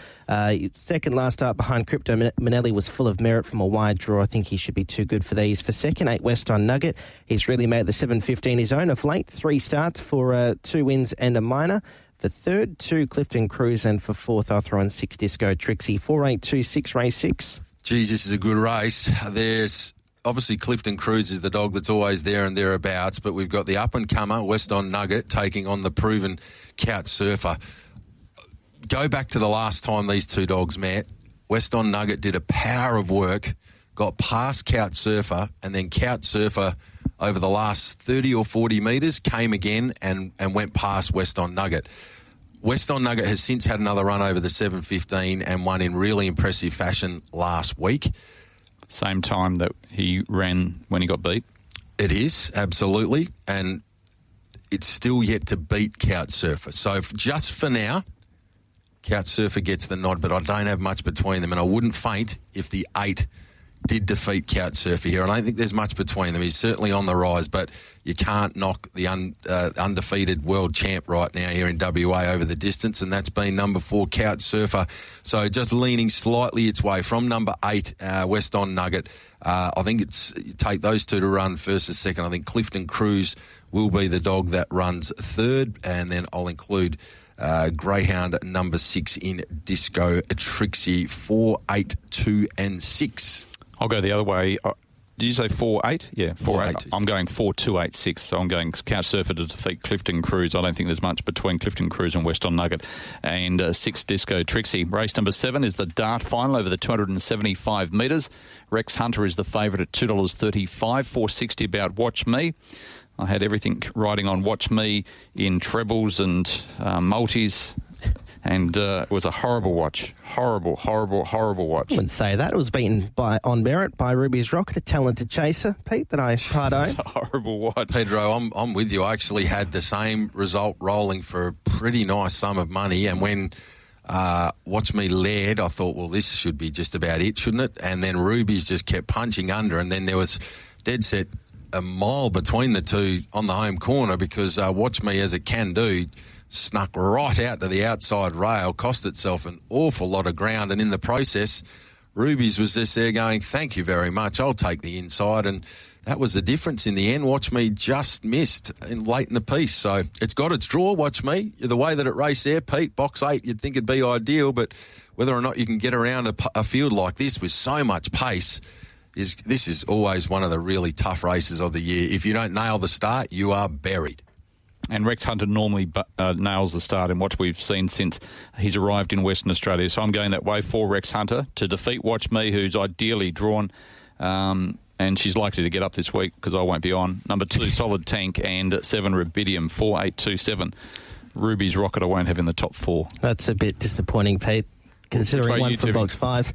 Second last start behind Crypto Manelli was full of merit from a wide draw. I think he should be too good for these. For second, 8, Weston Nugget. He's really made the 715 his own of late. 3 starts for 2 wins and a minor. For third, 2, Clifton Cruise, and for fourth, I'll throw in 6, Disco Trixie. 4, 8, 2, 6, race 6. Geez, this is a good race. There's obviously Clifton Cruise is the dog that's always there and thereabouts, but we've got the up-and-comer, Weston Nugget, taking on the proven Couch Surfer. Go back to the last time these two dogs met. Weston Nugget did a power of work, got past Couch Surfer, and then Couch Surfer over the last 30 or 40 metres came again and went past Weston Nugget. Weston Nugget has since had another run over the 715 and won in really impressive fashion last week. Same time that he ran when he got beat. It is, absolutely. And it's still yet to beat Couch Surfer. So just for now, Couch Surfer gets the nod, but I don't have much between them. And I wouldn't faint if the 8 did defeat Couch Surfer here. I don't think there's much between them. He's certainly on the rise, but you can't knock the undefeated world champ right now here in WA over the distance, and that's been number 4, Couch Surfer. So just leaning slightly its way from number 8, Weston Nugget. I think you take those two to run first and second. I think Clifton Cruise will be the dog that runs third, and then I'll include greyhound number 6 in Disco Trixie. 4, 8, 2 and 6. I'll go the other way. Did you say 4, 8? Yeah, 4, 8. 8. I'm going 4, 2, 8, 6. So I'm going Couch Surfer to defeat Clifton Cruise. I don't think there's much between Clifton Cruise and Weston Nugget. And 6, Disco Trixie. Race number 7 is the dart final over the 275 metres. Rex Hunter is the favourite at $2.35. $4.60 about Watch Me. I had everything riding on Watch Me in trebles and multis and it was a horrible watch. Horrible watch. I wouldn't say that. It was beaten on merit by Ruby's Rocket, a talented chaser, Pete, that I part own. It's a horrible watch. Pedro, I'm with you. I actually had the same result rolling for a pretty nice sum of money, and when Watch Me led, I thought, well, this should be just about it, shouldn't it? And then Ruby's just kept punching under, and then there was dead set a mile between the two on the home corner because Watch Me, as it can do, snuck right out to the outside rail, cost itself an awful lot of ground, and in the process, Ruby's was just there going, thank you very much, I'll take the inside, and that was the difference in the end. Watch Me just missed late in the piece, so it's got its draw, Watch Me. The way that it raced there, Pete, box 8, you'd think it'd be ideal, but whether or not you can get around a field like this with so much pace, this is always one of the really tough races of the year. If you don't nail the start, you are buried. And Rex Hunter normally nails the start in what we've seen since he's arrived in Western Australia. So I'm going that way for Rex Hunter to defeat Watch Me, who's ideally drawn, and she's likely to get up this week because I won't be on. Number 2, Solid Tank, and 7, Rubidium, 4, 8, 2, 7. Ruby's Rocket I won't have in the top 4. That's a bit disappointing, Pete, considering one from box 5.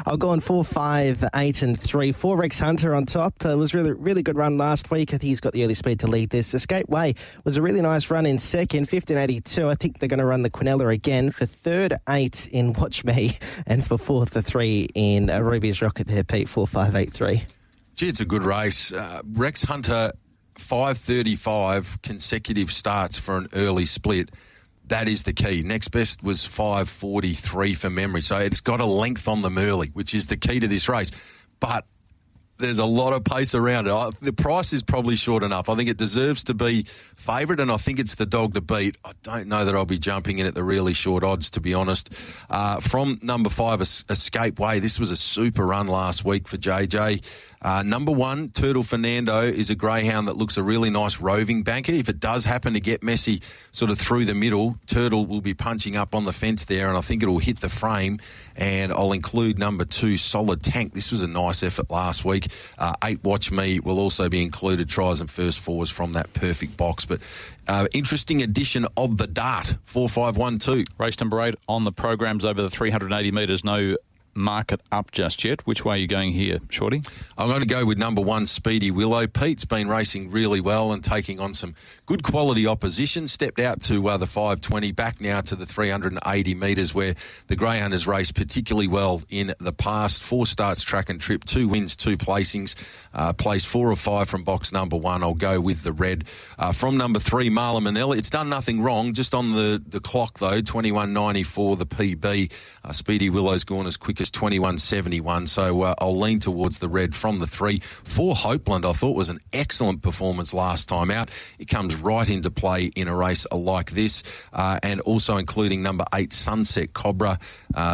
I'll go on 4, 5, 8 and 3. 4 Rex Hunter on top. It was really good run last week. I think he's got the early speed to lead this. Escape Way was a really nice run in second, 15.82. I think they're going to run the Quinella again. For third, 8 in Watch Me, and for fourth, the 3 in Ruby's Rocket there, Pete, 4, 5, 8, 3. Gee, it's a good race. Rex Hunter, 5.35 consecutive starts for an early split. That is the key. Next best was 5.43 for memory. So it's got a length on them early, which is the key to this race. But there's a lot of pace around it. The price is probably short enough. I think it deserves to be favourite, and I think it's the dog to beat. I don't know that I'll be jumping in at the really short odds, to be honest. From number 5, Escape Way, this was a super run last week for JJ. Number 1, Turtle Fernando, is a greyhound that looks a really nice roving banker. If it does happen to get messy sort of through the middle, Turtle will be punching up on the fence there, and I think it'll hit the frame. And I'll include number 2, Solid Tank. This was a nice effort last week. 8, Watch Me, will also be included, tries and first fours from that perfect box. But interesting addition of the dart, 4, 5, 1, 2. Race number 8 on the programs over the 380 metres. No market up just yet. Which way are you going here, Shorty? I'm going to go with number 1, Speedy Willow. Pete's been racing really well and taking on some good quality opposition. Stepped out to the 520, back now to the 380 metres, where the greyhound has raced particularly well in the past. 4 starts, track and trip, 2 wins, 2 placings. Placed 4 of 5 from box number 1. I'll go with the red. From number 3, Marla Manella. It's done nothing wrong, just on the clock though, 21.94 the PB. Speedy Willow's gone as quick as 21.71, so I'll lean towards the red from the 3. 4, Hopeland, I thought was an excellent performance last time out. It comes right into play in a race like this, and also including number 8, Sunset Cobra.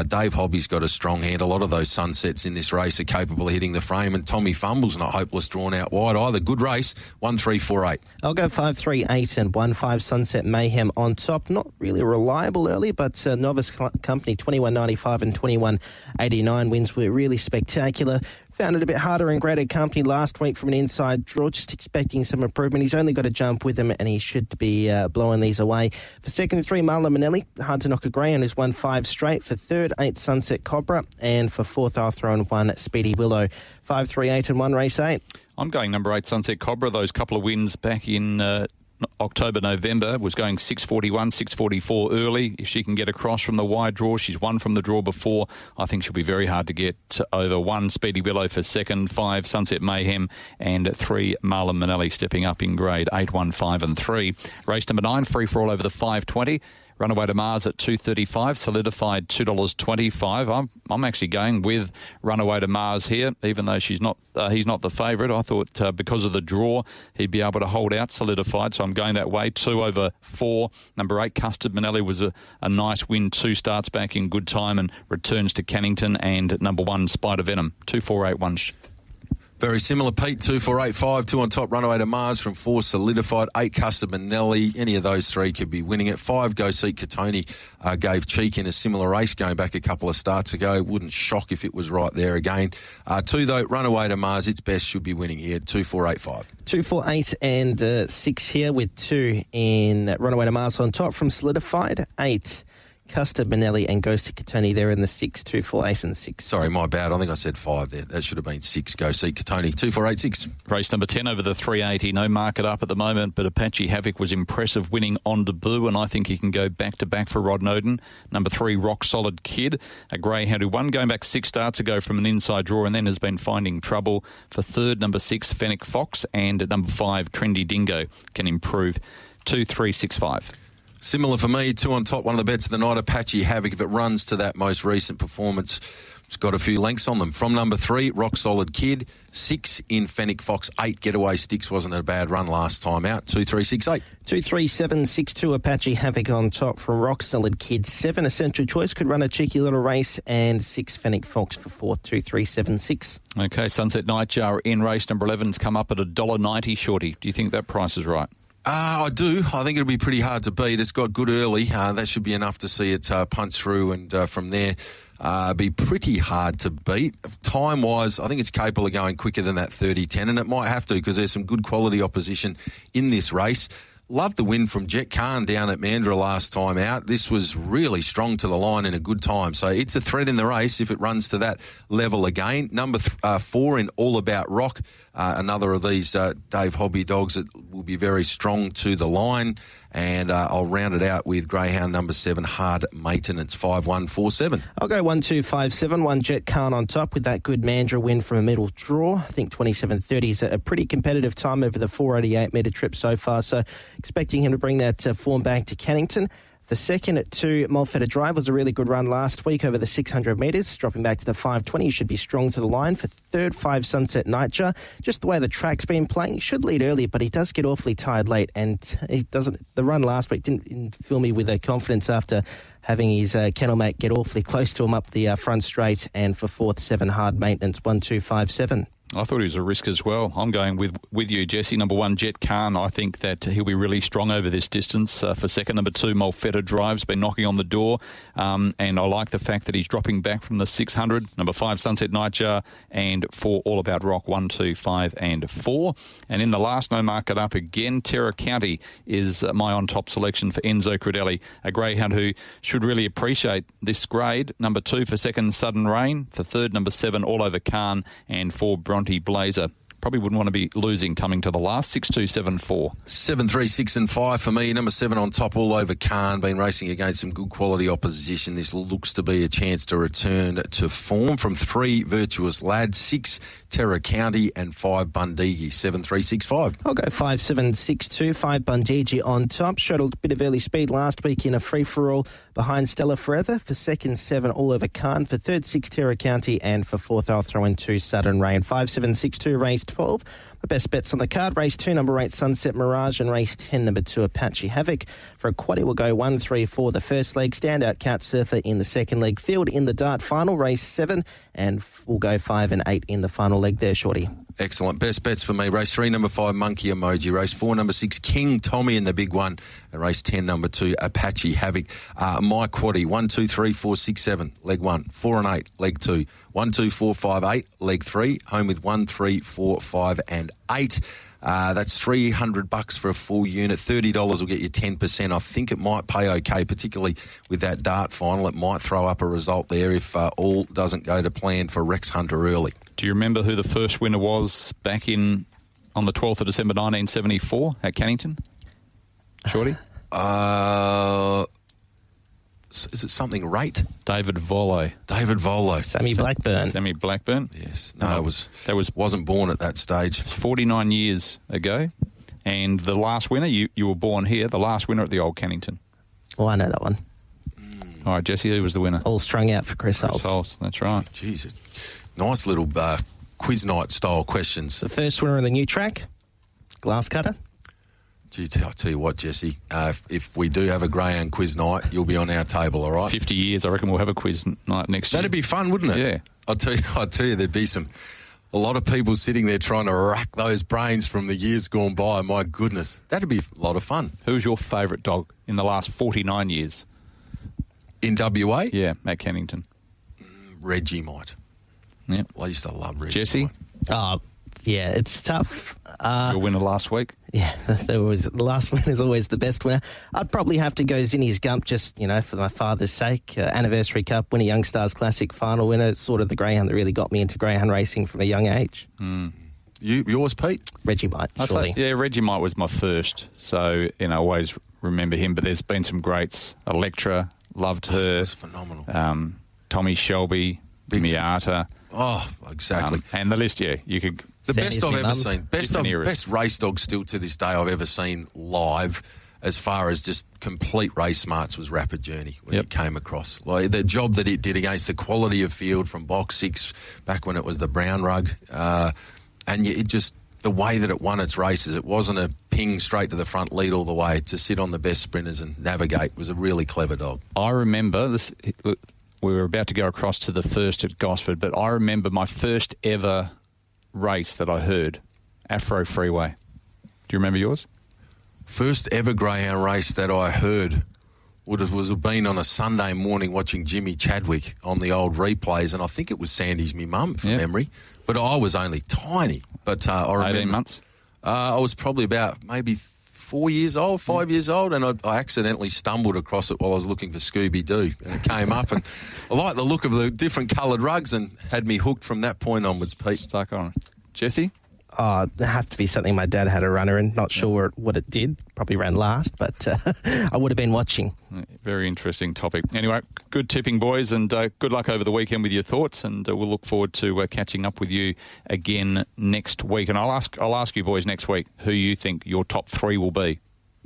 Dave Hobby's got a strong hand. A lot of those Sunsets in this race are capable of hitting the frame, and Tommy Fumble's not hopeless drawn out wide either. Good race, 1, 3, 4, 8. I'll go 5, 3, 8 and 1, 5 Sunset Mayhem on top. Not really reliable early, but Novice Company 21.95 and 21.89 wins were really spectacular. Found it a bit harder in Greater Company last week from an inside draw, just expecting some improvement. He's only got to jump with him, and he should be blowing these away. For second, 3, Marla Manelli. Hard to knock a greyhound, who's won 5 straight. For third, 8, Sunset Cobra. And for fourth, I'll throw in 1, Speedy Willow. 5, 3, 8 and 1, race 8. I'm going number 8, Sunset Cobra. Those couple of wins back in October, November, was going 6.41, 6.44 early. If she can get across from the wide draw, she's won from the draw before. I think she'll be very hard to get over. 1, Speedy Willow for second, 5, Sunset Mayhem, and 3, Marla Manelli stepping up in grade, 8, 1, 5 and 3. Race number 9, free for all over the 520. Runaway to Mars at $2.35, solidified $2.25. I'm actually going with Runaway to Mars here, even though he's not the favourite. I thought because of the draw, he'd be able to hold out solidified, so I'm going that way. 2 over 4. Number 8, Custard Manelli was a nice win. 2 starts back in good time and returns to Cannington. And number 1, Spider Venom, 2, 4, 8, 1. Very similar, Pete. 2, 4, 8, 5. 2 on top, Runaway to Mars from 4, Solidified. 8, Custard Manelli. Any of those 3 could be winning it. 5, Go Seek Katoni gave cheek in a similar race going back a couple of starts ago. Wouldn't shock if it was right there again. 2, though, Runaway to Mars, its best, should be winning here. 2, 4, 8, 5. 2, 4, 8 and 6 here with 2 in Runaway to Mars on top from Solidified. 8 Custer, Benelli and Go See Katoni there in the 6, 2, 4, Ace and 6. Sorry, my bad. I think I said 5 there. That should have been 6. Go See Katoni. 2, 4, 8, 6. Race number 10 over the 380. No market up at the moment, but Apache Havoc was impressive, winning on debut, and I think he can go back-to-back for Rod Noden. Number 3, Rock Solid Kid, a greyhound who won going back 6 starts ago from an inside draw and then has been finding trouble. For third, number 6, Fennec Fox, and at number 5, Trendy Dingo can improve. 2, 3, 6, 5. Similar for me, 2 on top, one of the bets of the night, Apache Havoc. If it runs to that most recent performance, it's got a few lengths on them. From number 3, Rock Solid Kid. 6 in Fennec Fox. 8 Getaway Sticks wasn't a bad run last time out. 2, 3, 6, 8. 2, 3, 7, 6, 2 Apache Havoc on top from Rock Solid Kid. 7 Essential Choice could run a cheeky little race, and 6 Fennec Fox for 4th. 2, 3, 7, 6. Okay, Sunset Nightjar in race number 11's come up at $1.90, Shorty. Do you think that price is right? I do. I think it'll be pretty hard to beat. It's got good early. That should be enough to see it punch through, and from there be pretty hard to beat. Time-wise, I think it's capable of going quicker than that 30-10, and it might have to because there's some good quality opposition in this race. Love the win from Jet Khan down at Mandurah last time out. This was really strong to the line in a good time. So it's a threat in the race if it runs to that level again. Number 4 in All About Rock, another of these Dave Hobby dogs that will be very strong to the line. And I'll round it out with greyhound number 7, Hard Maintenance, 5-1-4-7. I'll go 1, 2, 5, 7. 1 Jet Khan on top with that good Mandurah win from a middle draw. I think 27.30 is a pretty competitive time over the 488-metre trip so far. So expecting him to bring that form back to Cannington. The second at 2, Malfetta Drive was a really good run last week over the 600 metres, dropping back to the 520. He should be strong to the line. For third, 5 Sunset Nightjar. Just the way the track's been playing, he should lead early, but he does get awfully tired late, and he doesn't. The run last week didn't fill me with confidence after having his kennel mate get awfully close to him up the front straight. And for 4th, 7 Hard Maintenance, 1, 2, 5, 7. I thought he was a risk as well. I'm going with you, Jesse. Number 1, Jet Khan. I think that he'll be really strong over this distance. For second, number 2, Malfetta Drive's been knocking on the door. And I like the fact that he's dropping back from the 600. Number 5, Sunset Nightjar. And 4, All About Rock, 1, 2, 5 and 4. And in the last no market up again, Terra County is my on-top selection for Enzo Credelli, a greyhound who should really appreciate this grade. Number 2 for second, Sudden Rain. For third, number 7, All Over Khan. And 4, Bronte Blazer. Probably wouldn't want to be losing coming to the last. 6, 2, 7, 4. 7, 3, 6 and 5 for me. Number 7 on top, All Over Khan. Been racing against some good quality opposition. This looks to be a chance to return to form. From 3, Virtuous Lad. 6, Terra County. And 5, Bundigi. 7, 3, 6, 5. I'll go 5, 7, 6, 2. 5 Bundigi on top. Showed a bit of early speed last week in a free-for-all behind Stella Forever. For second, 7, All Over Khan. For third, 6, Terra County. And for 4th, I'll throw in 2, Sudden Rain. 5, 7, 6, 2, race 12. The best bets on the card: race 2, number 8, Sunset Mirage, and race 10, number 2, Apache Havoc. For a quaddy, we'll go 1, 3, 4 the first leg, Standout Couch Surfer in the second leg, Field in the Dart final, race 7, and we'll go 5 and 8 in the final leg there, Shorty. Excellent. Best bets for me. Race 3, number 5, Monkey Emoji. Race 4, number 6, King Tommy in the big one. And race 10, number 2, Apache Havoc. My quaddy, 1, 2, 3, 4, 6, 7, leg 1. 4 and 8, leg 2. 1, 2, 4, 5, 8, leg 3. Home with 1, 3, 4, 5 and 8. That's $300 for a full unit. $30 will get you 10%. I think it might pay okay, particularly with that dart final. It might throw up a result there if all doesn't go to plan for Rex Hunter early. Do you remember who the first winner was back on the 12th of December 1974 at Cannington? Shorty? Is it something rate? David Volo. David Volo. Sammy Blackburn. Sammy Blackburn. Yes. No, wasn't born at that stage. 49 years ago. And the last winner, you were born here, the last winner at the old Cannington. Oh, I know that one. All right, Jesse, who was the winner? All strung out for Chris Hulse. Hulse, that's right. Jeez, nice little quiz night style questions. The first winner of the new track, Glass Cutter. Gee, I'll tell you what, Jesse, if we do have a greyhound quiz night, you'll be on our table, all right? 50 years, I reckon we'll have a quiz night next year. That'd be fun, wouldn't it? Yeah. I'll tell you, there'd be a lot of people sitting there trying to rack those brains from the years gone by. My goodness, that'd be a lot of fun. Who's your favourite dog in the last 49 years? In WA? Yeah, at Cannington. Reggie might. Yeah. I used to love Reggie. Jesse? Yeah, it's tough. Your winner last week. Yeah, the last one is always the best winner. I'd probably have to go Zinni's Gump, just, for my father's sake. Anniversary Cup winner, Young Stars Classic final winner. It's sort of the greyhound that really got me into greyhound racing from a young age. Yours, Pete? Reggie Might, surely. Reggie Might was my first, so I always remember him. But there's been some greats. Electra, loved her. It was phenomenal. Tommy Shelby, Miata. Oh, exactly. And the list, you could. The best I've ever Mum. seen. Best race dog still to this day I've ever seen live, as far as just complete race smarts, was Rapid Journey when it came across. Like the job that it did against the quality of field from box 6 back when it was the brown rug. And it just, the way that it won its races, it wasn't a ping straight to the front, lead all the way. To sit on the best sprinters and navigate was a really clever dog. I remember this. We were about to go across to the first at Gosford, but I remember my first ever race that I heard, Afro Freeway. Do you remember yours? First ever greyhound race that I heard would have been on a Sunday morning watching Jimmy Chadwick on the old replays, and I think it was Sandy's me mum from memory. But I was only tiny. But I remember 18 months? I was probably about maybe 5 years old, and I accidentally stumbled across it while I was looking for Scooby-Doo, and it came up, and I liked the look of the different coloured rugs and had me hooked from that point onwards, Pete. Stuck on it. Jesse? It'd have to be something my dad had a runner in. Not sure what it did. Probably ran last, but I would have been watching. Very interesting topic. Anyway, good tipping, boys, and good luck over the weekend with your thoughts, and we'll look forward to catching up with you again next week. And I'll ask you boys next week who you think your top 3 will be.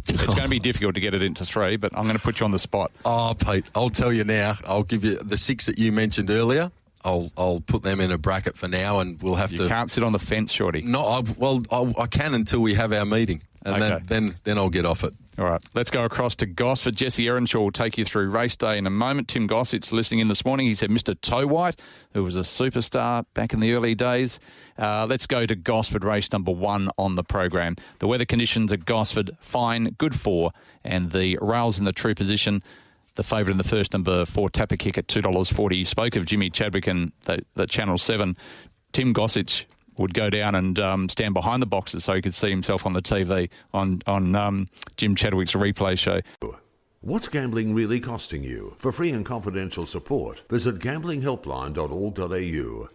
It's going to be difficult to get it into 3, but I'm going to put you on the spot. Oh, Pete, I'll tell you now. I'll give you the 6 that you mentioned earlier. I'll put them in a bracket for now, and we'll have to. You can't sit on the fence, Shorty. No, I can until we have our meeting, and Okay. then I'll get off it. All right, let's go across to Gosford. Jesse Erenshaw will take you through race day in a moment. Tim Gossip's listening in this morning. He said Mr. Toe White, who was a superstar back in the early days. Let's go to Gosford, race number 1 on the program. The weather conditions at Gosford, fine, good 4, and the rails in the true position. The favourite in the first, number 4, Tapper Kick at $2.40. You spoke of Jimmy Chadwick and the Channel 7. Tim Gossage would go down and stand behind the boxes so he could see himself on the TV on Jim Chadwick's replay show. What's gambling really costing you? For free and confidential support, visit gamblinghelpline.org.au.